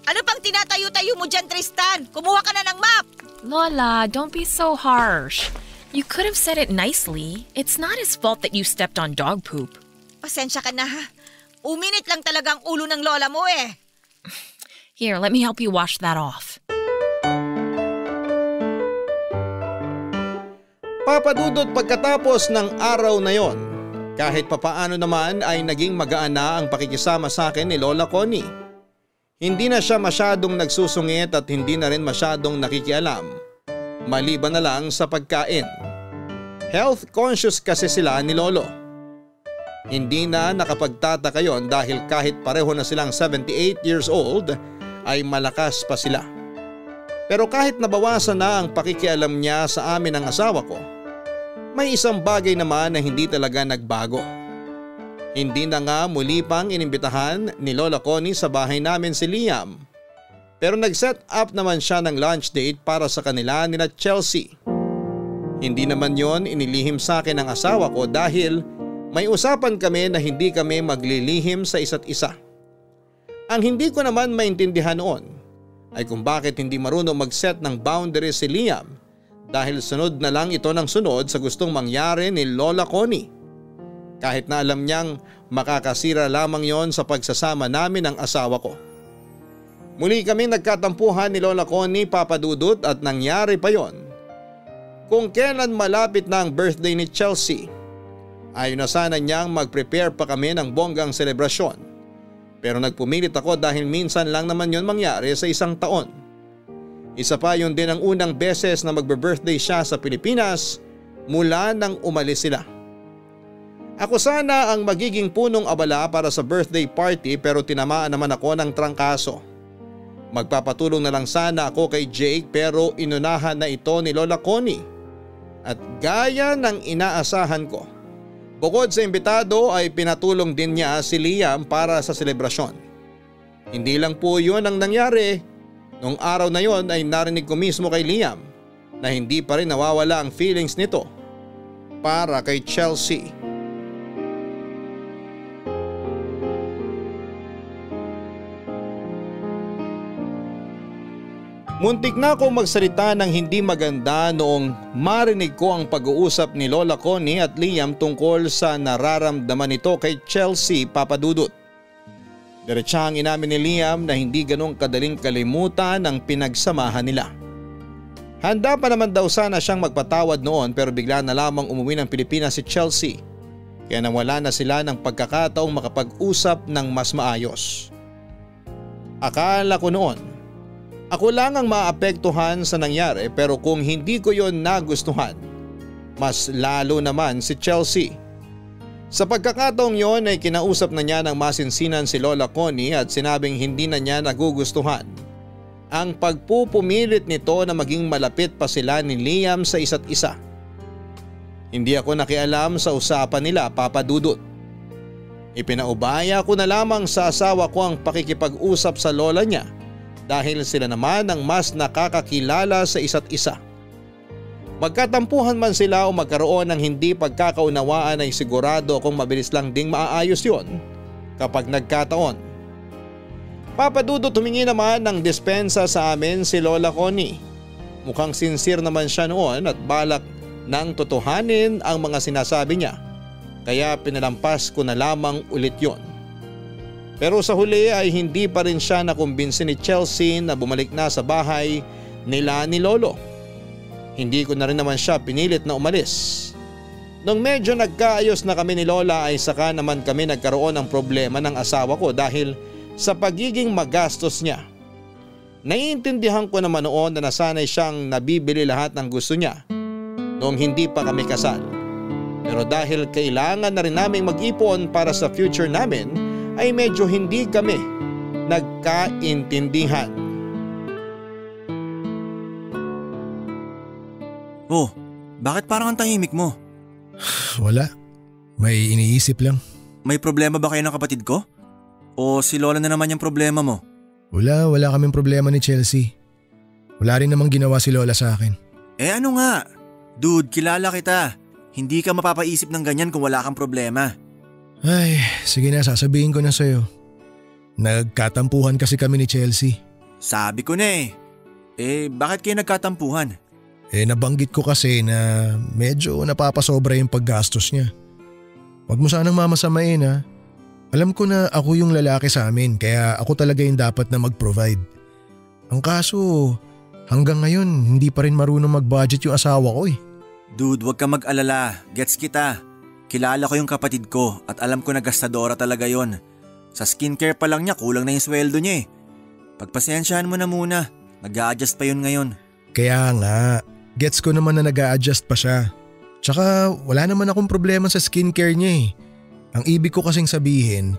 Ano pang tinatayo-tayo mo dyan, Tristan? Kumuha ka na ng map. Lola, don't be so harsh. You could have said it nicely. It's not his fault that you stepped on dog poop. Pasensya ka na ha. Uminit lang talaga ang ulo ng lola mo eh. Here, let me help you wash that off. Papadudot pagkatapos ng araw na yon, kahit papaano naman ay naging magaan na ang pakikisama sa akin ni Lola Connie. Hindi na siya masyadong nagsusungit at hindi na rin masyadong nakikialam, maliban na lang sa pagkain. Health conscious kasi sila ni Lolo. Hindi na nakapagtataka yon dahil kahit pareho na silang 78 years old ay malakas pa sila. Pero kahit nabawasan na ang pakikialam niya sa amin ng asawa ko, may isang bagay naman na hindi talaga nagbago. Hindi na nga muli pang inimbitahan ni Lola Connie sa bahay namin si Liam. Pero nag-set up naman siya ng lunch date para sa kanila nila Chelsea. Hindi naman yon inilihim sa akin ng asawa ko dahil may usapan kami na hindi kami maglilihim sa isa't isa. Ang hindi ko naman maintindihan noon ay kung bakit hindi marunong mag-set ng boundaries si Liam dahil sunod na lang ito ng sunod sa gustong mangyari ni Lola Connie. Kahit na alam niyang makakasira lamang yon sa pagsasama namin ng asawa ko. Muli kaming nagkatampuhan ni Lola Connie, Papa Dudut, at nangyari pa yon kung kailan malapit na ang birthday ni Chelsea. Ayaw na sana niyang mag-prepare pa kami ng bonggang selebrasyon. Pero nagpumilit ako dahil minsan lang naman yon mangyari sa isang taon. Isa pa yun din ang unang beses na magbe-birthday siya sa Pilipinas mula nang umalis sila. Ako sana ang magiging punong abala para sa birthday party pero tinamaan naman ako ng trangkaso. Magpapatulong na lang sana ako kay Jake pero inunahan na ito ni Lola Connie. At gaya ng inaasahan ko, bukod sa imbitado ay pinatulong din niya si Liam para sa selebrasyon. Hindi lang po yun ang nangyari. Nung araw na yon ay narinig ko mismo kay Liam na hindi pa rin nawawala ang feelings nito para kay Chelsea. Muntik na akong magsalita ng hindi maganda noong marinig ko ang pag-uusap ni Lola Connie at Liam tungkol sa nararamdaman nito kay Chelsea, Papa Dudut. Diretsahang inamin ni Liam na hindi ganong kadaling kalimutan ang pinagsamahan nila. Handa pa naman daw sana siyang magpatawad noon pero bigla na lamang umuwi ng Pilipinas si Chelsea. Kaya nawala na sila ng pagkakataong makapag-usap ng mas maayos. Akala ko noon, ako lang ang maapektuhan sa nangyari pero kung hindi ko yon nagustuhan, mas lalo naman si Chelsea. Sa pagkakataong yon ay kinausap na niya ng masinsinan si Lola Connie at sinabing hindi na niya nagugustuhan ang pagpupumilit nito na maging malapit pa sila ni Liam sa isa't isa. Hindi ako nakialam sa usapan nila, Papa Dudut. Ipinaubaya ko na lamang sa asawa ko ang pakikipag-usap sa lola niya dahil sila naman ang mas nakakakilala sa isa't isa. Magkatampuhan man sila o magkaroon ng hindi pagkakaunawaan ay sigurado akong mabilis lang ding maaayos yon kapag nagkataon. Papa Dudut, humingi naman ng dispensa sa amin si Lola Connie. Mukhang sincere naman siya noon at balak nang totohanin ang mga sinasabi niya. Kaya pinalampas ko na lamang ulit yon. Pero sa huli ay hindi pa rin siya nakumbinsi ni Chelsea na bumalik na sa bahay nila ni Lolo. Hindi ko na rin naman siya pinilit na umalis. Nung medyo nagkaayos na kami ni Lola ay saka naman kami nagkaroon ng problema ng asawa ko dahil sa pagiging magastos niya. Naiintindihan ko naman noon na nasanay siyang nabibili lahat ng gusto niya noong hindi pa kami kasal. Pero dahil kailangan na rin naming mag-ipon para sa future namin ay medyo hindi kami nagkaintindihan. Oh, bakit parang ang tahimik mo? Wala. May iniisip lang. May problema ba kayo ng kapatid ko? O si Lola na naman yung problema mo? Wala kaming problema ni Chelsea. Wala rin namang ginawa si Lola sa akin. Ano nga? Dude, kilala kita. Hindi ka mapapaisip ng ganyan kung wala kang problema. Ay, sige na, sasabihin ko na sa'yo. Nagkatampuhan kasi kami ni Chelsea. Sabi ko na bakit kayo nagkatampuhan? Nabanggit ko kasi na medyo napapasobra yung paggastos niya. Huwag mo sanang mamasamain ha. Alam ko na ako yung lalaki sa amin kaya ako talaga yung dapat na mag-provide. Ang kaso, hanggang ngayon hindi pa rin marunong mag-budget yung asawa ko . Dude, wag ka mag-alala. Gets kita. Kilala ko yung kapatid ko at alam ko na gastadora talaga yon. Sa skincare pa lang niya kulang na yung sweldo niya . Pagpasensyahan mo na muna. Nag-a-adjust pa yun ngayon. Kaya nga, gets ko naman na nag-a-adjust pa siya. Tsaka wala naman akong problema sa skincare niya . Ang ibig ko kasing sabihin,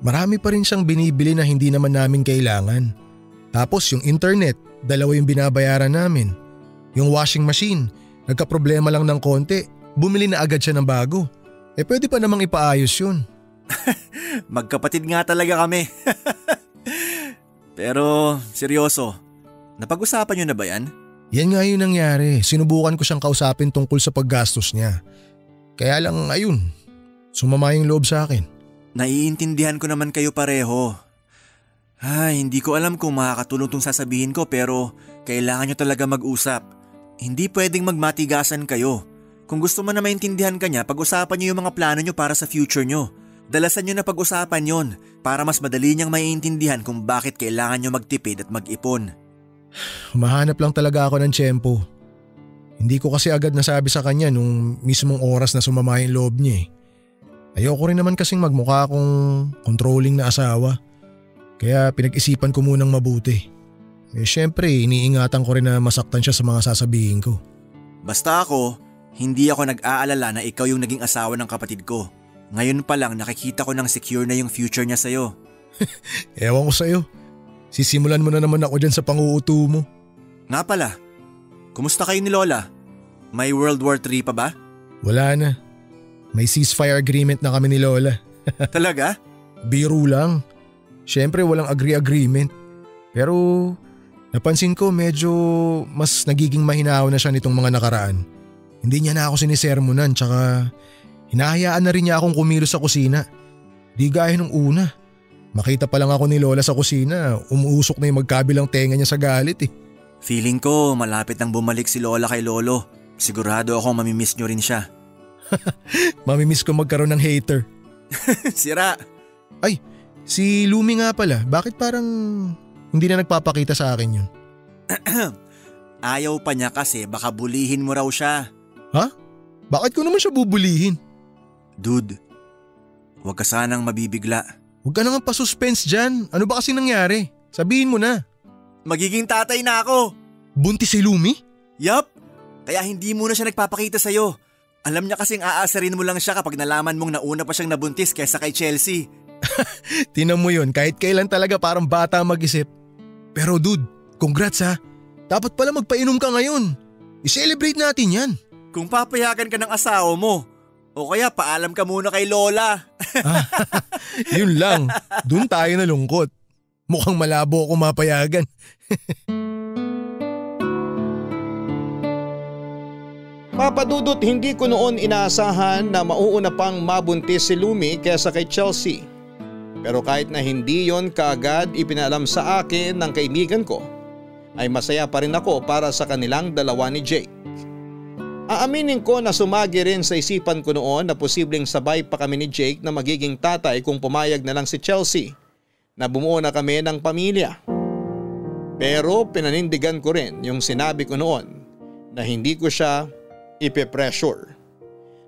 marami pa rin siyang binibili na hindi naman namin kailangan. Tapos yung internet, 2 yung binabayaran namin. Yung washing machine, nagka-problema lang ng konti, bumili na agad siya ng bago. Pwede pa namang ipaayos yun. Magkapatid nga talaga kami. Pero seryoso, napag-usapan niyo na ba yan? Yan nga yung nangyari, sinubukan ko siyang kausapin tungkol sa paggastos niya. Kaya lang ayun, sumama yung loob sa akin. Naiintindihan ko naman kayo pareho. Hindi ko alam kung makakatulong tong sasabihin ko pero kailangan nyo talaga mag-usap. Hindi pwedeng magmatigasan kayo. Kung gusto mo na maintindihan ka niya, pag-usapan nyo yung mga plano nyo para sa future nyo. Dalasan nyo na pag-usapan yon para mas madali niyang maiintindihan kung bakit kailangan nyo magtipid at mag-ipon. Humahanap lang talaga ako ng tiyempo. Hindi ko kasi agad nasabi sa kanya nung mismong oras na sumama yung loob niya . Ayoko rin naman kasing magmukha akong controlling na asawa. Kaya pinag-isipan ko munang mabuti. Syempre, iniingatan ko rin na masaktan siya sa mga sasabihin ko. Basta ako, hindi ako nag-aalala na ikaw yung naging asawa ng kapatid ko. Ngayon pa lang nakikita ko nang secure na yung future niya sa'yo. Ewan ko sa'yo. Sisimulan mo na naman ako dyan sa pang-uuto mo. Nga pala, kumusta kayo ni Lola? May World War III pa ba? Wala na. May ceasefire agreement na kami ni Lola. Talaga? Biro lang. Siyempre walang agreement. Pero napansin ko medyo mas nagiging mahinaw na siya nitong mga nakaraan. Hindi niya na ako sinisermonan tsaka hinahayaan na rin niya akong kumilos sa kusina. Di gaya nung una. Makita pa lang ako ni Lola sa kusina, umuusok na yung magkabilang tenga niya sa galit . Feeling ko malapit nang bumalik si Lola kay Lolo. Sigurado ako mamimiss nyo rin siya. Mamimiss ko magkaroon ng hater. Sira. Ay, si Lumi nga pala. Bakit parang hindi na nagpapakita sa akin yun? Ayaw pa niya kasi baka bulihin mo raw siya. Ha? Bakit ko naman siya bubulihin? Dude, huwag ka sanang mabibigla. Huwag ka nang pa-suspense dyan. Ano ba kasi nangyari? Sabihin mo na. Magiging tatay na ako. Buntis si Lumi? Yup. Kaya hindi mo na siya nagpapakita sa'yo. Alam niya kasing aasarin mo lang siya kapag nalaman mong nauna pa siyang nabuntis kaysa kay Chelsea. Tinan mo yun, kahit kailan talaga parang bata mag-isip. Pero dude, congrats ha. Dapat pala magpainom ka ngayon. I-celebrate natin yan. Kung papayagan ka ng asawa mo, o kaya paalam ka muna kay Lola. Yun lang, dun tayo nalungkot. Mukhang malabo ako mapayagan. Papa Dudut, hindi ko noon inaasahan na mauuna pang mabuntis si Lumi kaysa kay Chelsea. Pero kahit na hindi yon kaagad ipinalam sa akin ng kaibigan ko, ay masaya pa rin ako para sa kanilang dalawa ni Jake. Aaminin ko na sumagi rin sa isipan ko noon na posibleng sabay pa kami ni Jake na magiging tatay kung pumayag na lang si Chelsea na bumuo na kami ng pamilya. Pero pinanindigan ko rin yung sinabi ko noon na hindi ko siya ipe-pressure.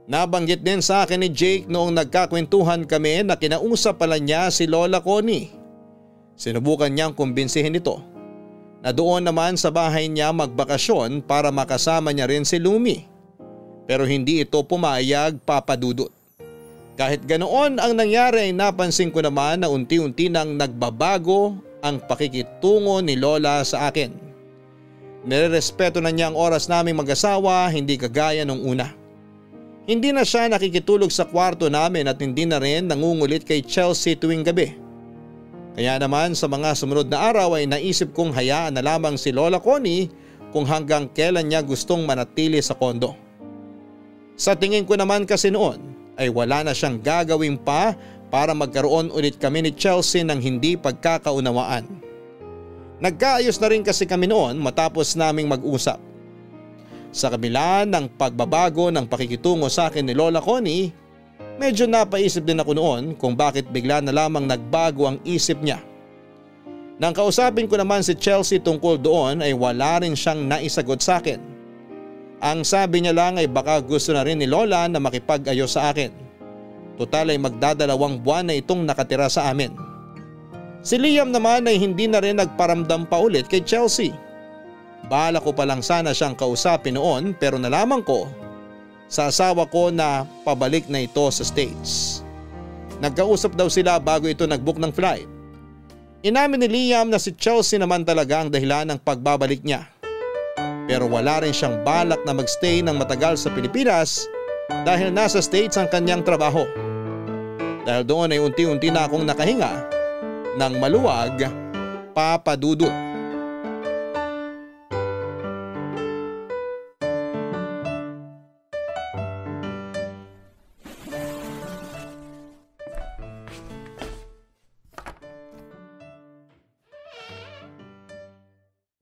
Nabanggit din sa akin ni Jake noong nagkakwentuhan kami na kinausap pala niya si Lola Connie. Sinubukan niyang kumbinsihin ito na doon naman sa bahay niya magbakasyon para makasama niya rin si Lumi. Pero hindi ito pumayag, Papa Dudut. Kahit ganoon ang nangyari ay napansin ko naman na unti-unti nang nagbabago ang pakikitungo ni Lola sa akin. Nirerespeto na niya ang oras naming mag-asawa, hindi kagaya nung una. Hindi na siya nakikitulog sa kwarto namin at hindi na rin nangungulit kay Chelsea tuwing gabi. Kaya naman sa mga sumunod na araw ay naisip kong hayaan na lamang si Lola Connie kung hanggang kailan niya gustong manatili sa kondo. Sa tingin ko naman kasi noon ay wala na siyang gagawin pa para magkaroon ulit kami ni Chelsea ng hindi pagkakaunawaan. Nagkaayos na rin kasi kami noon matapos naming mag-usap. Sa kabila ng pagbabago ng pakikitungo sa akin ni Lola Connie, medyo napaisip din ako noon kung bakit bigla na lamang nagbago ang isip niya. Nang kausapin ko naman si Chelsea tungkol doon ay wala rin siyang naisagot sa akin. Ang sabi niya lang ay baka gusto na rin ni Lola na makipag-ayos sa akin. Total ay magdadalawang buwan na itong nakatira sa amin. Si Liam naman ay hindi na rin nagparamdam pa ulit kay Chelsea. Bala ko pa lang sana siyang kausapin noon pero nalaman ko sa asawa ko na pabalik na ito sa States. Nagkausap daw sila bago ito nagbook ng flight. Inamin ni Liam na si Chelsea naman talaga ang dahilan ng pagbabalik niya. Pero wala rin siyang balak na magstay ng matagal sa Pilipinas dahil nasa States ang kanyang trabaho. Dahil doon ay unti-unti na akong nakahinga ng maluwag, Papa Dudut.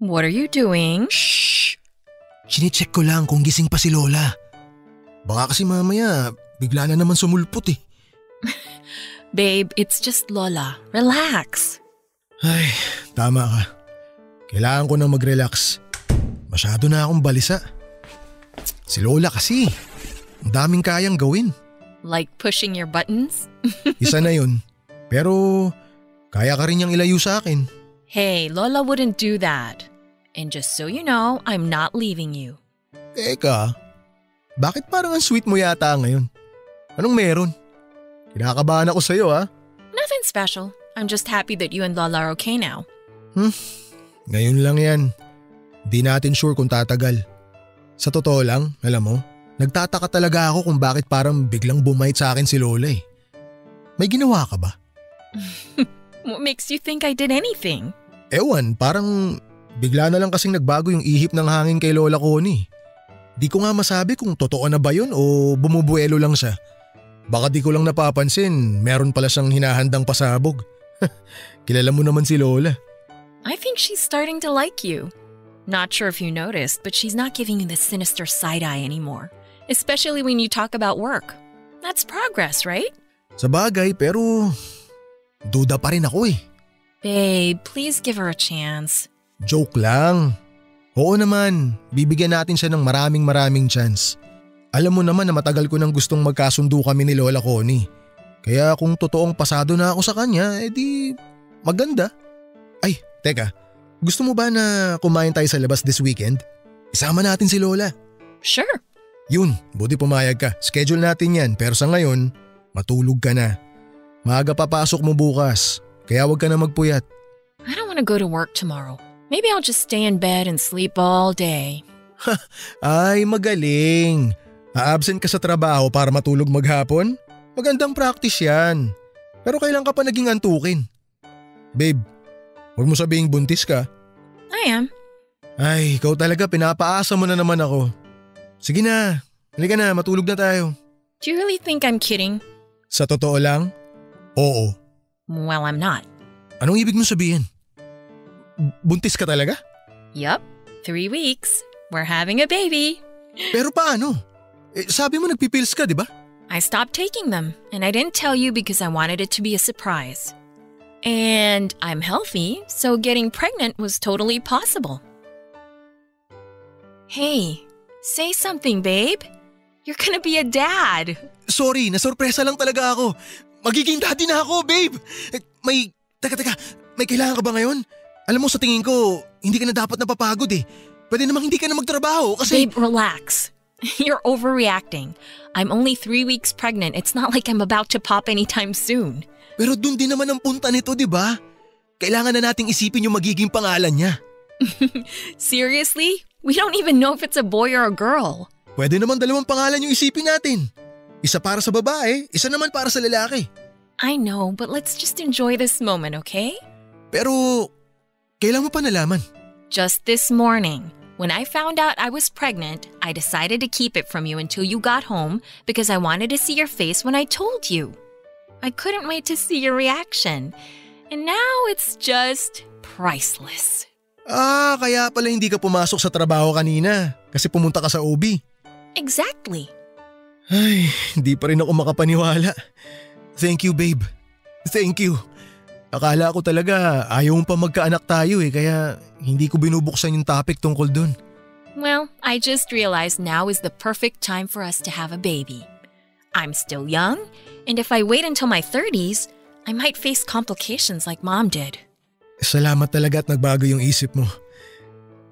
What are you doing? Shh! Chine-check ko lang kung gising pa si Lola. Baka kasi mamaya bigla na naman sumulpot eh. Babe, it's just Lola. Relax. Ay, tama ka. Kailangan ko nang mag-relax. Masyado na akong balisa. Si Lola kasi, ang daming kayang gawin. Like pushing your buttons? Isa na yun. Pero kaya ka rin niyang ilayo sa akin. Hey, Lola wouldn't do that. And just so you know, I'm not leaving you. Teka, bakit parang ang sweet mo yata ngayon? Anong meron? Kinakabahan ako sa'yo ha? Nothing special. I'm just happy that you and Lola are okay now. Ngayon lang yan. Di natin sure kung tatagal. Sa totoo lang, alam mo, nagtataka talaga ako kung bakit parang biglang bumait sa akin si Lola eh. May ginawa ka ba? What makes you think I did anything? Ewan, parang bigla na lang kasing nagbago yung ihip ng hangin kay Lola Connie. Di ko nga masabi kung totoo na ba yun o bumubuelo lang siya. Baka di ko lang napapansin, meron pala siyang hinahandang pasabog. Kilala mo naman si Lola. I think she's starting to like you. Not sure if you noticed, but she's not giving you the sinister side eye anymore. Especially when you talk about work. That's progress, right? Sa bagay, pero duda pa rin ako eh. Babe, please give her a chance. Joke lang. Oo naman, bibigyan natin siya ng maraming chance. Alam mo naman na matagal ko nang gustong magkasundo kami ni Lola Connie. Kaya kung totoong pasado na ako sa kanya, edi maganda. Ay, teka, gusto mo ba na kumain tayo sa labas this weekend? Isama natin si Lola. Sure. Yun, buti pumayag ka. Schedule natin yan pero sa ngayon, matulog ka na. Maaga papasok mo bukas, kaya wag ka na magpuyat. I don't want to go to work tomorrow. Maybe I'll just stay in bed and sleep all day. Ay, magaling. A-absent ka sa trabaho para matulog maghapon? Magandang practice yan. Pero kailan ka pa naging antukin? Babe, huwag mo sabihing buntis ka. I am. Ay, ikaw talaga, pinapaasa mo na naman ako. Sige na, halika na, matulog na tayo. Do you really think I'm kidding? Sa totoo lang, oo. Well, I'm not. Anong ibig mong sabihin? Buntis ka talaga? Yup, 3 weeks. We're having a baby. Pero paano? Sabi mo nagpipills ka, di ba? I stopped taking them, and I didn't tell you because I wanted it to be a surprise. And I'm healthy, so getting pregnant was totally possible. Hey, say something, babe. You're gonna be a dad. Sorry, nasorpresa lang talaga ako. Magiging daddy na ako, babe. Teka, may kailangan ka ba ngayon? Alam mo, sa tingin ko, hindi ka na dapat napapagod eh. Pwede namang hindi ka na magtrabaho kasi… Babe, relax. You're overreacting. I'm only 3 weeks pregnant. It's not like I'm about to pop anytime soon. Pero dun din naman ang punta nito, di ba? Kailangan na nating isipin yung magiging pangalan niya. Seriously? We don't even know if it's a boy or a girl. Pwede naman 2 pangalan yung isipin natin. Isa para sa babae, isa naman para sa lalaki. I know, but let's just enjoy this moment, okay? Pero, kailan mo pa nalaman? Just this morning. When I found out I was pregnant, I decided to keep it from you until you got home because I wanted to see your face when I told you. I couldn't wait to see your reaction. And now it's just priceless. Kaya pala hindi ka pumasok sa trabaho kanina kasi pumunta ka sa OB. Exactly. Ay, hindi pa rin ako makapaniwala. Thank you, babe. Thank you. Akala ko talaga ayaw pa magkaanak tayo kaya hindi ko binubuksan yung topic tungkol dun. Well, I just realized now is the perfect time for us to have a baby. I'm still young, and if I wait until my 30s, I might face complications like Mom did. Salamat talaga at nagbago yung isip mo.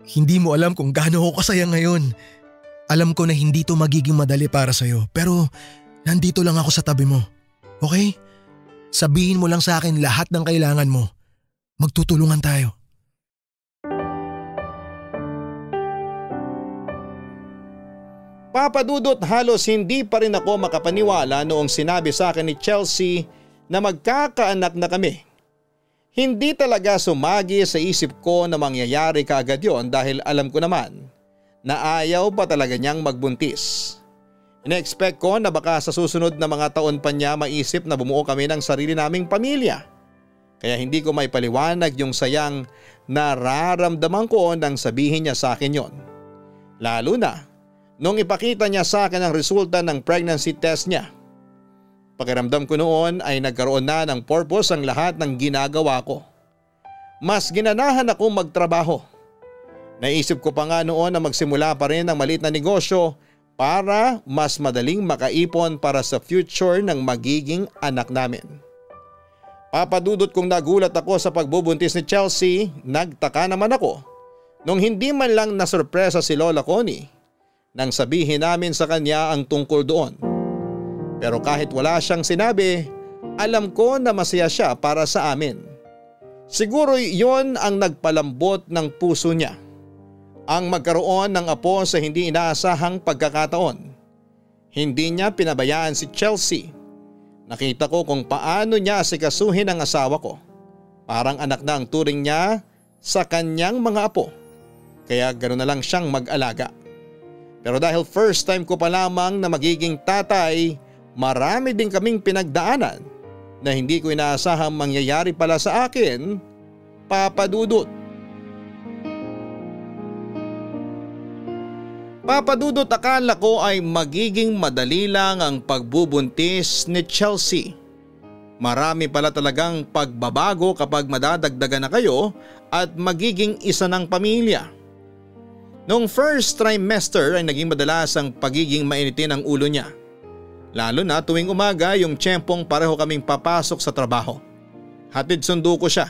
Hindi mo alam kung gaano ako kasaya ngayon. Alam ko na hindi to magiging madali para sa'yo, pero nandito lang ako sa tabi mo. Okay? Sabihin mo lang sa akin lahat ng kailangan mo. Magtutulungan tayo. Papa Dudut, halos hindi pa rin ako makapaniwala noong sinabi sa akin ni Chelsea na magkakaanak na kami. Hindi talaga sumagi sa isip ko na mangyayari kaagad yon dahil alam ko naman na ayaw pa talaga niyang magbuntis. Ina-expect ko na baka sa susunod na mga taon pa niya maisip na bumuo kami ng sarili naming pamilya. Kaya hindi ko may paliwanag yung sayang nararamdaman ko nang sabihin niya sa akin yon. Lalo na nung ipakita niya sa akin ang resulta ng pregnancy test niya. Pakiramdam ko noon ay nagkaroon na ng purpose ang lahat ng ginagawa ko. Mas ginanahan akong magtrabaho. Naisip ko pa nga noon na magsimula pa rin ng maliit na negosyo para mas madaling makaipon para sa future ng magiging anak namin. Papadudot kong nagulat ako sa pagbubuntis ni Chelsea, nagtaka naman ako nung hindi man lang nasurpresa si Lola Connie nang sabihin namin sa kanya ang tungkol doon. Pero kahit wala siyang sinabi, alam ko na masaya siya para sa amin. Siguro yon ang nagpalambot ng puso niya. Ang magkaroon ng apo sa hindi inaasahang pagkakataon. Hindi niya pinabayaan si Chelsea. Nakita ko kung paano niya asikasuhin ang asawa ko. Parang anak na ang turing niya sa kanyang mga apo. Kaya ganoon na lang siyang mag-alaga. Pero dahil first time ko pa lamang na magiging tatay, marami din kaming pinagdaanan na hindi ko inaasahang mangyayari pala sa akin, Papa Dudut. Papa Dudut, akala ko ay magiging madali lang ang pagbubuntis ni Chelsea. Marami pala talagang pagbabago kapag madadagdagan na kayo at magiging isa ng pamilya. Noong first trimester ay naging madalas ang pagiging mainitin ng ulo niya. Lalo na tuwing umaga yung tiyempong pareho kaming papasok sa trabaho. Hatid sundo ko siya.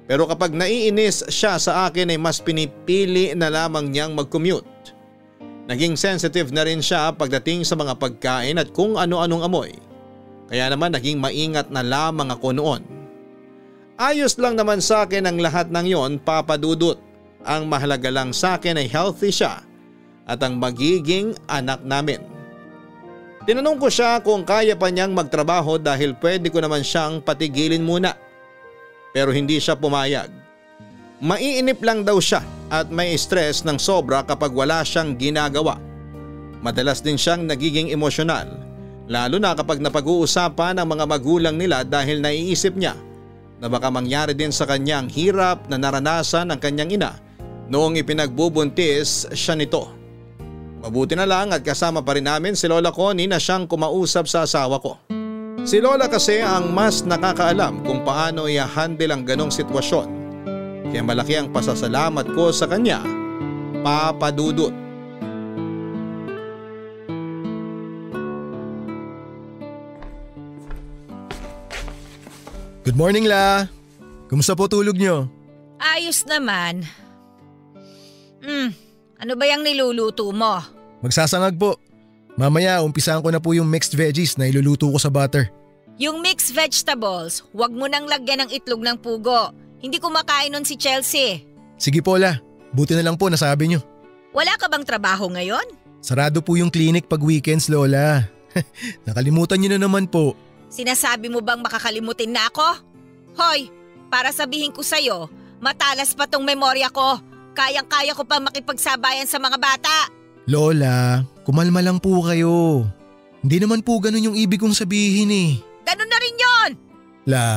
Pero kapag naiinis siya sa akin ay mas pinipili na lamang niyang mag-commute. Naging sensitive na rin siya pagdating sa mga pagkain at kung ano-anong amoy. Kaya naman naging maingat na lamang ako noon. Ayos lang naman sa akin ang lahat ng yon, Papa Dudut. Ang mahalaga lang sa akin ay healthy siya at ang magiging anak namin. Tinanong ko siya kung kaya pa niyang magtrabaho dahil pwede ko naman siyang patigilin muna. Pero hindi siya pumayag. Maiinip lang daw siya at may stress ng sobra kapag wala siyang ginagawa. Madalas din siyang nagiging emosyonal Lalo na kapag napag-uusapan ng mga magulang nila dahil naiisip niya na baka mangyari din sa kanya ang hirap na naranasan ng kanyang ina noong ipinagbubuntis siya nito. Mabuti na lang at kasama pa rin namin si Lola Connie na siyang kumausap sa asawa ko. Si Lola kasi ang mas nakakaalam kung paano i-handle ang ganong sitwasyon. Kaya malaki ang pasasalamat ko sa kanya, Papa Dudut. Good morning, La. Kumusta po tulog nyo? Ayos naman. Ano ba yung niluluto mo? Magsasangag po. Mamaya umpisahan ko na po yung mixed veggies na iluluto ko sa butter. Yung mixed vegetables, huwag mo nang lagyan ng itlog ng pugo. Hindi kumakain nun si Chelsea. Sige po, La. Buti na lang po nasabi nyo. Wala ka bang trabaho ngayon? Sarado po yung clinic pag weekends, Lola. Nakalimutan nyo na naman po. Sinasabi mo bang makakalimutin na ako? Hoy, para sabihin ko sa'yo, matalas pa tong memorya ko. Kayang-kaya ko pa makipagsabayan sa mga bata. Lola, kumalma lang po kayo. Hindi naman po ganun yung ibig kong sabihin eh. Ganun na rin yon. La,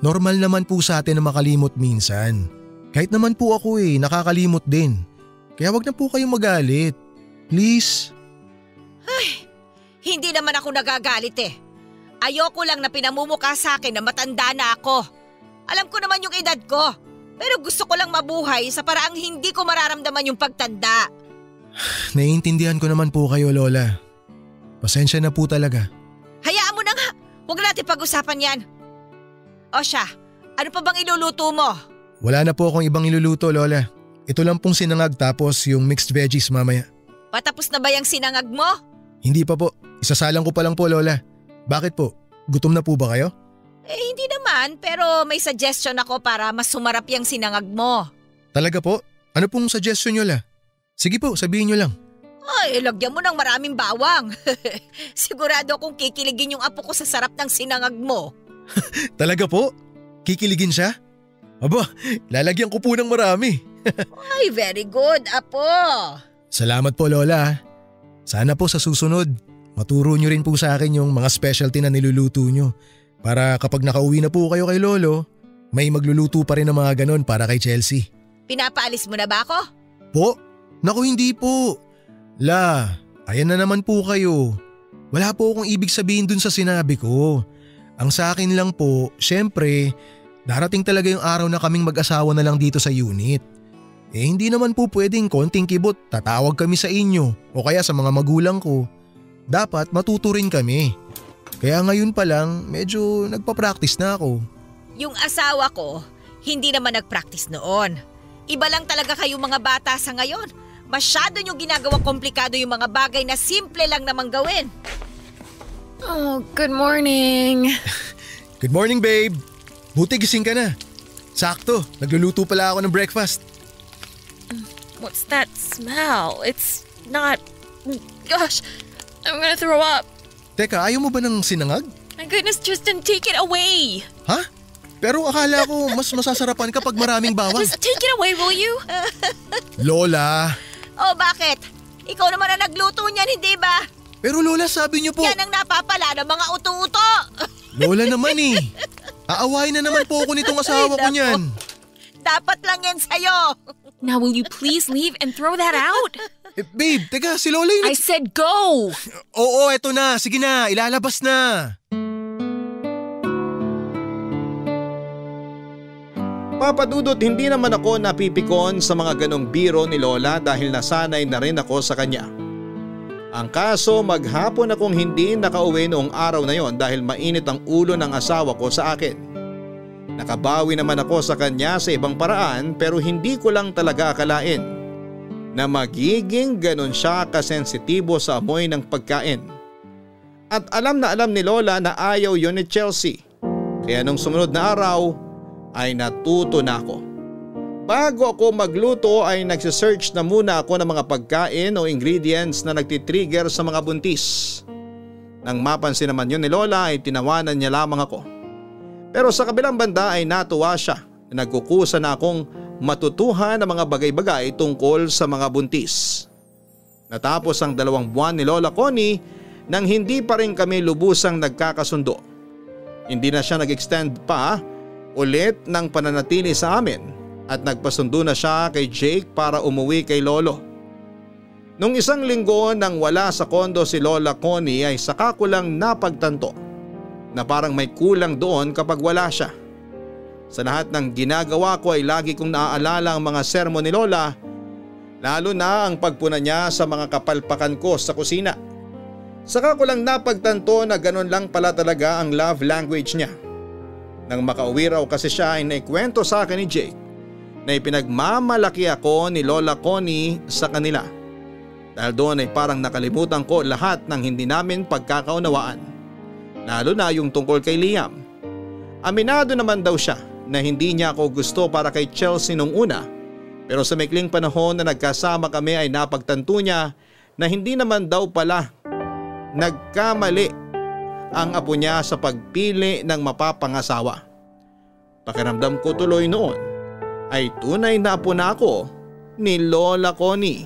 normal naman po sa atin na makalimot minsan. Kahit naman po ako nakakalimot din. Kaya wag na po kayong magalit. Please. Ay, hindi naman ako nagagalit eh. Ayoko lang na pinamumukha sa akin na matanda na ako. Alam ko naman yung edad ko. Pero gusto ko lang mabuhay sa paraang hindi ko mararamdaman yung pagtanda. Naiintindihan ko naman po kayo, Lola. Pasensya na po talaga. Hayaan mo na nga. Huwag natin pag-usapan yan. O siya, ano pa bang iluluto mo? Wala na po akong ibang iluluto, Lola. Ito lang pong sinangag tapos yung mixed veggies mamaya. Patapos na ba yung sinangag mo? Hindi pa po. Isasalang ko pa lang po, Lola. Bakit po? Gutom na po ba kayo? Hindi naman, pero may suggestion ako para mas sumarap yung sinangag mo. Talaga po? Ano pong suggestion nyo, La? Sige po, sabihin nyo lang. Ay, lagyan mo ng maraming bawang. Sigurado akong kikiligin yung apo ko sa sarap ng sinangag mo. Talaga po? Kikiligin siya? Aba, lalagyan ko po ng marami. Ay, very good, apo. Salamat po, Lola. Sana po sa susunod, maturo nyo rin po sa akin yung mga specialty na niluluto nyo. Para kapag nakauwi na po kayo kay Lolo, may magluluto pa rin ng mga ganon para kay Chelsea. Pinapaalis mo na ba ako? Po? Naku, hindi po. La, ayan na naman po kayo. Wala po akong ibig sabihin dun sa sinabi ko. Ang sa akin lang po, syempre, darating talaga yung araw na kaming mag-asawa na lang dito sa unit. Hindi naman po pwedeng konting kibot, tatawag kami sa inyo o kaya sa mga magulang ko. Dapat matuto rin kami. Kaya ngayon pa lang, medyo nagpa-practice na ako. Yung asawa ko, hindi naman nag-practice noon. Iba lang talaga kayo mga bata sa ngayon. Masyado nyo ginagawang komplikado yung mga bagay na simple lang namang gawin. Oh, good morning. Good morning, babe. Buti gising ka na. Sakto, nagluluto pala ako ng breakfast. What's that smell? It's not… Gosh, I'm gonna throw up. Teka, ayaw mo ba ng sinangag? My goodness, Tristan, take it away. Ha? Pero akala ko mas masasarapan kapag maraming bawang. Just take it away, will you? Lola! Oh, bakit? Ikaw naman ang nagluto niyan, hindi ba? Pero Lola, sabi niyo po… Yan ang napapala ng mga uto-uto. Lola naman eh. Aawain na naman po ako nitong asawa ko niyan. Dapat lang yan sa'yo. Now will you please leave and throw that out? Babe, teka, si Lola yung… I said go! Oo, eto na. Sige na, ilalabas na. Papa Dudut, hindi naman ako napipikon sa mga ganong biro ni Lola dahil nasanay na rin ako sa kanya. Ang kaso, maghapon akong hindi nakauwi noong araw na yon dahil mainit ang ulo ng asawa ko sa akin. Nakabawi naman ako sa kanya sa ibang paraan pero hindi ko lang talaga akalain na magiging ganon siya kasensitibo sa amoy ng pagkain. At alam na alam ni Lola na ayaw yon ni Chelsea. Kaya nung sumunod na araw ay natuto na ako. Bago ako magluto ay nagsisearch na muna ako ng mga pagkain o ingredients na nagtitrigger sa mga buntis. Nang mapansin naman yun ni Lola ay tinawanan niya lamang ako. Pero sa kabilang banda ay natuwa siya na nagkukusa na akong matutuhan ng mga bagay-bagay tungkol sa mga buntis. Natapos ang 2 buwan ni Lola Connie nang hindi pa rin kami lubusang nagkakasundo. Hindi na siya nag-extend pa ulit ng pananatili sa amin at nagpasundo na siya kay Jake para umuwi kay Lolo. Nung isang linggo nang wala sa kondo si Lola Connie ay saka ko lang napagtanto na parang may kulang doon kapag wala siya. Sa lahat ng ginagawa ko ay lagi kong naaalala ang mga sermon ni Lola, lalo na ang pagpuna niya sa mga kapalpakan ko sa kusina. Saka ko lang napagtanto na ganun lang pala talaga ang love language niya. Nang makauwi raw kasi siya ay naikwento sa akin ni Jake na ipinagmamalaki ako ni Lola Connie sa kanila. Dahil doon ay parang nakalimutan ko lahat ng hindi namin pagkakaunawaan. Lalo na yung tungkol kay Liam. Aminado naman daw siya na hindi niya ako gusto para kay Chelsea nung una, pero sa maikling panahon na nagkasama kami ay napagtanto niya na hindi naman daw pala nagkamali ang apo niya sa pagpili ng mapapangasawa. Pakiramdam ko tuloy noon ay tunay na apo na ako ni Lola Connie.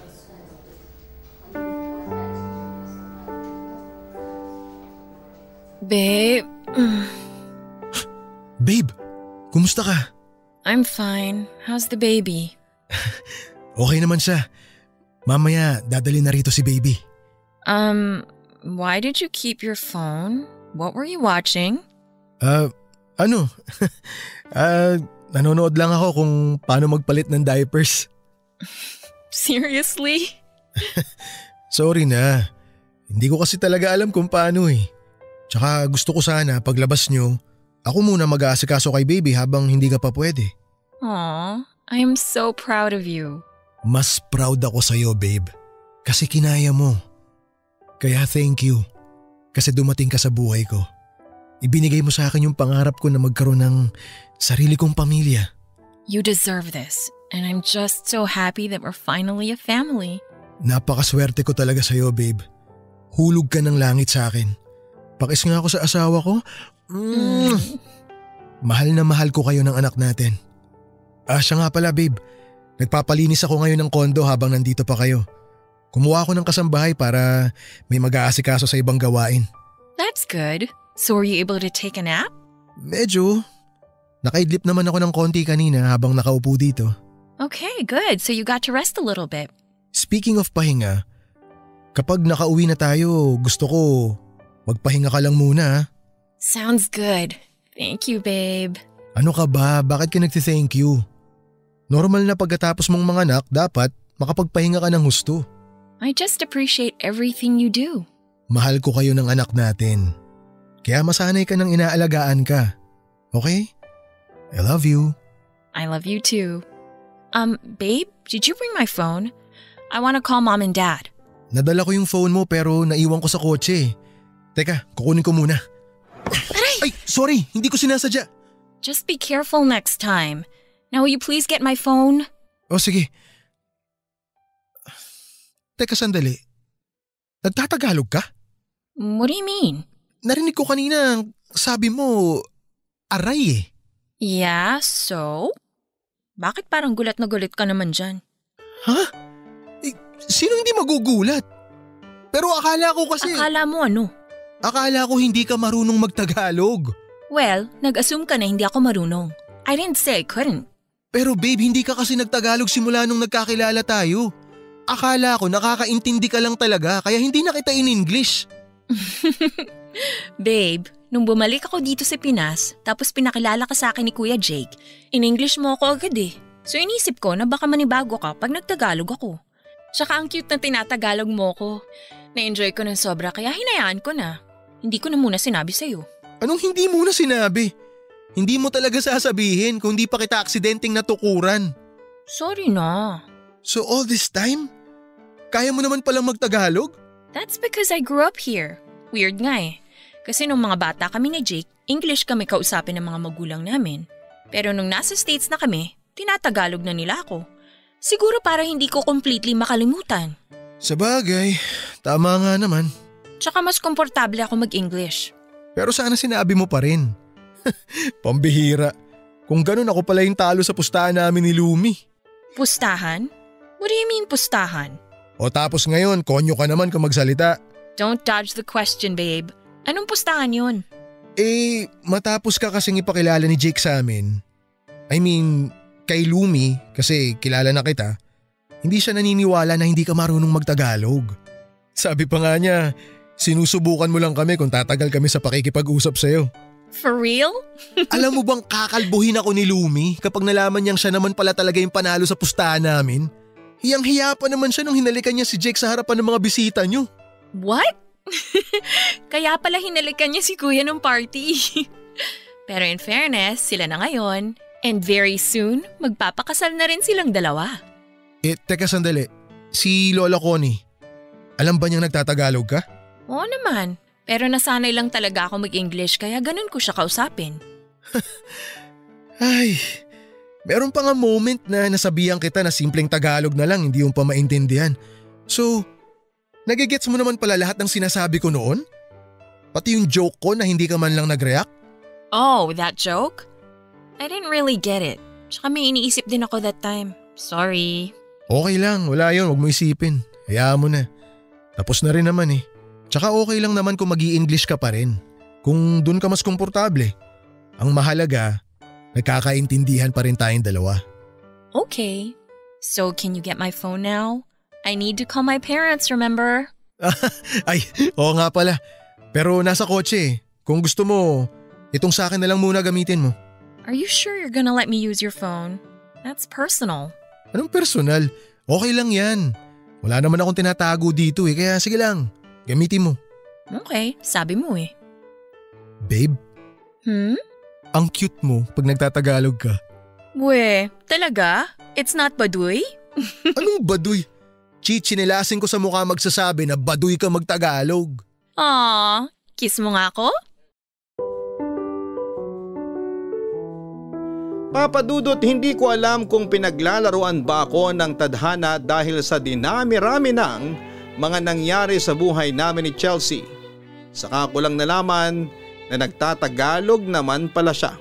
Babe. Babe, kumusta ka? I'm fine. How's the baby? Okay naman siya. Mamaya dadali na rito si baby. Why did you keep your phone? What were you watching? Ano? Nanonood lang ako kung paano magpalit ng diapers. Seriously? Sorry na. Hindi ko kasi talaga alam kung paano eh. Tsaka gusto ko sana paglabas nyo, ako muna mag-aasikaso kay baby habang hindi ka pa pwede. Aw, I am so proud of you. Mas proud ako sa'yo, babe. Kasi kinaya mo. Kaya thank you. Kasi dumating ka sa buhay ko. Ibinigay mo sa akin yung pangarap ko na magkaroon ng sarili kong pamilya. You deserve this. And I'm just so happy that we're finally a family. Napakaswerte ko talaga sa'yo, babe. Hulog ka ng langit sa akin. Pakis nga ako sa asawa ko. Mahal na mahal ko kayo ng anak natin. Siya nga pala, babe. Nagpapalinis ako ngayon ng kondo habang nandito pa kayo. Kumuha ako ng kasambahay para may mag-aasikaso sa ibang gawain. That's good. So were you able to take a nap? Medyo. Nakaidlip naman ako ng konti kanina habang nakaupo dito. Okay, good. So you got to rest a little bit. Speaking of pahinga, kapag nakauwi na tayo, gusto ko magpahinga ka lang muna. Sounds good. Thank you, babe. Ano ka ba? Bakit ka nagsi-thank you? Normal na pagkatapos mong manganak, dapat makapagpahinga ka ng husto. I just appreciate everything you do. Mahal ko kayo ng anak natin. Kaya masanay ka ng inaalagaan ka. Okay? I love you. I love you too. Babe, did you bring my phone? I want to call mom and dad. Nadala ko yung phone mo pero naiwan ko sa kotse. Teka, kukunin ko muna. Ay, sorry, hindi ko sinasadya. Just be careful next time. Now will you please get my phone? O sige. Teka sandali. Nagtatagalog ka? What do you mean? Narinig ko kanina sabi mo aray eh. Yeah, so? Bakit parang gulat na gulat ka naman dyan? Ha? Sino hindi magugulat? Pero akala ko kasi… Akala mo ano? Akala ko hindi ka marunong magtagalog. Well, nag-assume ka na hindi ako marunong. I didn't say I couldn't. Pero babe, hindi ka kasi nagtagalog simula nung nagkakilala tayo. Akala ko nakakaintindi ka lang talaga kaya hindi na kita in English. Babe, nung bumalik ako dito sa Pinas, tapos pinakilala ka sa akin ni Kuya Jake, in English mo ako agad eh. So inisip ko na baka manibago ka pag nagtagalog ako. Tsaka ang cute na tinatagalog mo ko. Na-enjoy ko ng sobra kaya hinayaan ko na. Hindi ko na muna sinabi sa'yo. Anong hindi mo na sinabi? Hindi mo talaga sasabihin kung di pa kita aksidenteng natukuran. Sorry na. So all this time, kaya mo naman palang magtagalog? That's because I grew up here. Weird nga eh. Kasi nung mga bata kami ni Jake, English kami kausapin ng mga magulang namin. Pero nung nasa States na kami, tinatagalog na nila ako. Siguro para hindi ko completely makalimutan. Sabagay, tama nga naman. Tsaka mas komportable ako mag-English. Pero sana sinabi mo pa rin. Pambihira. Kung ganun ako pala yung talo sa pustahan namin ni Lumi. Pustahan? What do you mean pustahan? O tapos ngayon, konyo ka naman kung magsalita. Don't dodge the question, babe. Anong pustahan yun? Matapos ka kasing ipakilala ni Jake sa amin, I mean, kay Lumi, kasi kilala na kita, hindi siya naniniwala na hindi ka marunong magtagalog. Sabi pa nga niya, sinusubukan mo lang kami kung tatagal kami sa pakikipag-usap sa'yo. For real? Alam mo bang kakalbuhin ako ni Lumi kapag nalaman niyang siya naman pala talaga yung panalo sa pustahan namin? Hiyang-hiya pa naman siya nung hinalikan niya si Jake sa harapan ng mga bisita niyo. What? Kaya pala hinalikan niya si kuya nung party. Pero in fairness, sila na ngayon. And very soon, magpapakasal na rin silang dalawa. Teka sandali. Si Lola Connie, alam ba niyang nagtatagalog ka? Oo naman. Pero nasanay lang talaga ako mag-English kaya ganun ko siya kausapin. Ay, meron pa nga moment na nasabihan kita na simpleng Tagalog na lang, hindi yung pa maintindihan. So, nagigets mo naman pala lahat ng sinasabi ko noon? Pati yung joke ko na hindi ka man lang nag-react? Oh, that joke? I didn't really get it. Tsaka may iniisip din ako that time. Sorry. Okay lang, wala yun, huwag mo isipin. Hayaan mo na. Tapos na rin naman eh. Tsaka okay lang naman kung mag-i-English ka pa rin. Kung dun ka mas komportable. Ang mahalaga, nagkakaintindihan pa rin tayong dalawa. Okay. So can you get my phone now? I need to call my parents, remember? Ay, oo nga pala. Pero nasa kotse eh. Kung gusto mo, itong sa akin na lang muna gamitin mo. Are you sure you're gonna let me use your phone? That's personal. Anong personal? Okay lang yan. Wala naman akong tinatago dito eh, kaya sige lang. Gamitin mo. Okay, sabi mo eh. Babe? Ang cute mo pag nagtatagalog ka. We, talaga? It's not baduy? Anong baduy? Chichinilasin ko sa mukha magsasabi na baduy ka magtagalog. Aww, kiss mo nga ako? Papa Dudut, hindi ko alam kung pinaglalaruan ba ako ng tadhana dahil sa dinami-rami ng mga nangyari sa buhay namin ni Chelsea. Saka ko lang nalaman na nagtatagalog naman pala siya.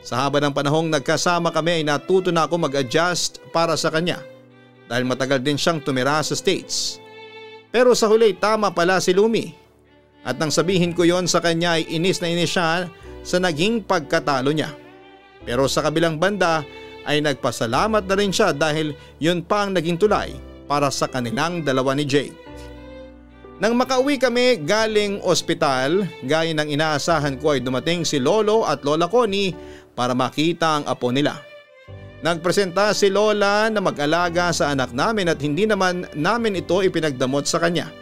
Sa haba ng panahong nagkasama kami ay natuto na ako mag-adjust para sa kanya dahil matagal din siyang tumira sa States. Pero sa huli tama pala si Lumi. At nang sabihin ko yon sa kanya ay inis na inis siya sa naging pagkatalo niya. Pero sa kabilang banda ay nagpasalamat na rin siya dahil yun pa ang naging tulay para sa kanilang dalawa ni Jake. Nang makauwi kami galing ospital, gaya ng inaasahan ko ay dumating si Lolo at Lola Connie para makita ang apo nila. Nagpresenta si Lola na mag-alaga sa anak namin at hindi naman namin ito ipinagdamot sa kanya.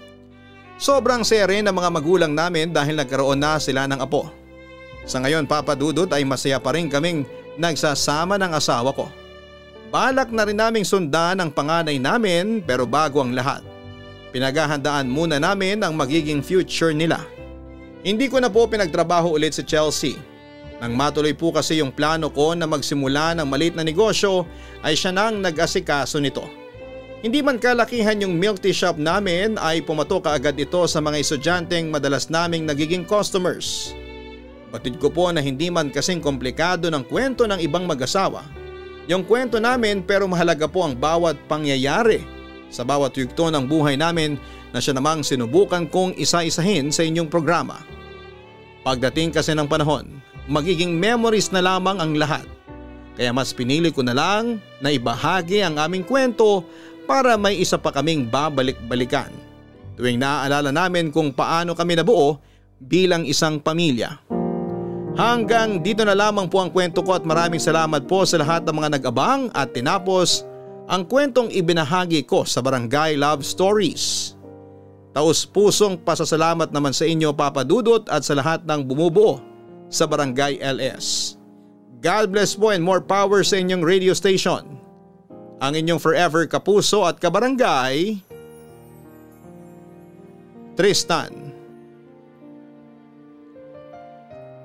Sobrang sere ng mga magulang namin dahil nagkaroon na sila ng apo. Sa ngayon Papa Dudut ay masaya pa rin kaming nagsasama ng asawa ko. Balak na rin naming sundan ang panganay namin pero bago ang lahat, pinaghahandaan muna namin ang magiging future nila. Hindi ko na po pinagtrabaho ulit si Chelsea. Nang matuloy po kasi yung plano ko na magsimula ng maliit na negosyo ay siya nang nag-asikaso nito. Hindi man kalakihan yung milk tea shop namin ay pumatok kaagad ito sa mga estudyanteng madalas naming nagiging customers. Batid ko po na hindi man kasing komplikado ng kwento ng ibang mag-asawa yung kwento namin pero mahalaga po ang bawat pangyayari sa bawat yugto ng buhay namin na siya namang sinubukan kong isa-isahin sa inyong programa. Pagdating kasi ng panahon, magiging memories na lamang ang lahat. Kaya mas pinili ko na lang na ibahagi ang aming kwento para may isa pa kaming babalik-balikan tuwing naaalala namin kung paano kami nabuo bilang isang pamilya. Hanggang dito na lamang po ang kwento ko at maraming salamat po sa lahat ng mga nag-abang at tinapos ang kwentong ibinahagi ko sa Barangay Love Stories. Taos-pusong pasasalamat naman sa inyo Papa Dudut at sa lahat ng bumubuo sa Barangay LS. God bless po and more power sa inyong radio station. Ang inyong forever kapuso at kabarangay, Tristan.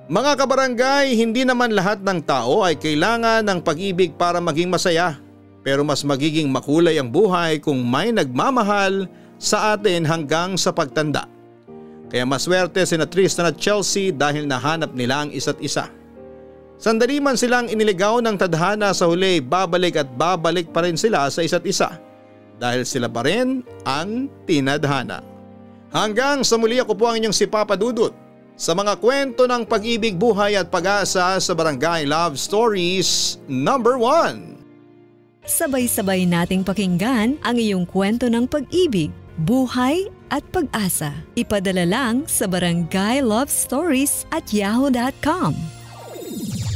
Mga kabarangay, hindi naman lahat ng tao ay kailangan ng pag-ibig para maging masaya. Pero mas magiging makulay ang buhay kung may nagmamahal sa atin hanggang sa pagtanda. Kaya maswerte sina Tristan at Chelsea dahil nahanap nila ang isa't isa. Sandali man silang iniligaw ng tadhana sa huli, babalik at babalik pa rin sila sa isa't isa dahil sila pa rin ang tinadhana. Hanggang sa muli, ako po ang inyong si Papa Dudut sa mga kwento ng pag-ibig, buhay at pag-asa sa Barangay Love Stories number 1. Sabay-sabay nating pakinggan ang iyong kwento ng pag-ibig, buhay at pag-asa. Ipadala lang sa barangaylovestories@yahoo.com.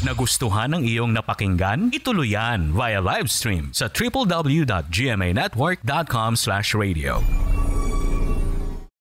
Nagustuhan ng iyong napakinggan? Ituloy yan via live stream sa www.gmanetwork.com/radio.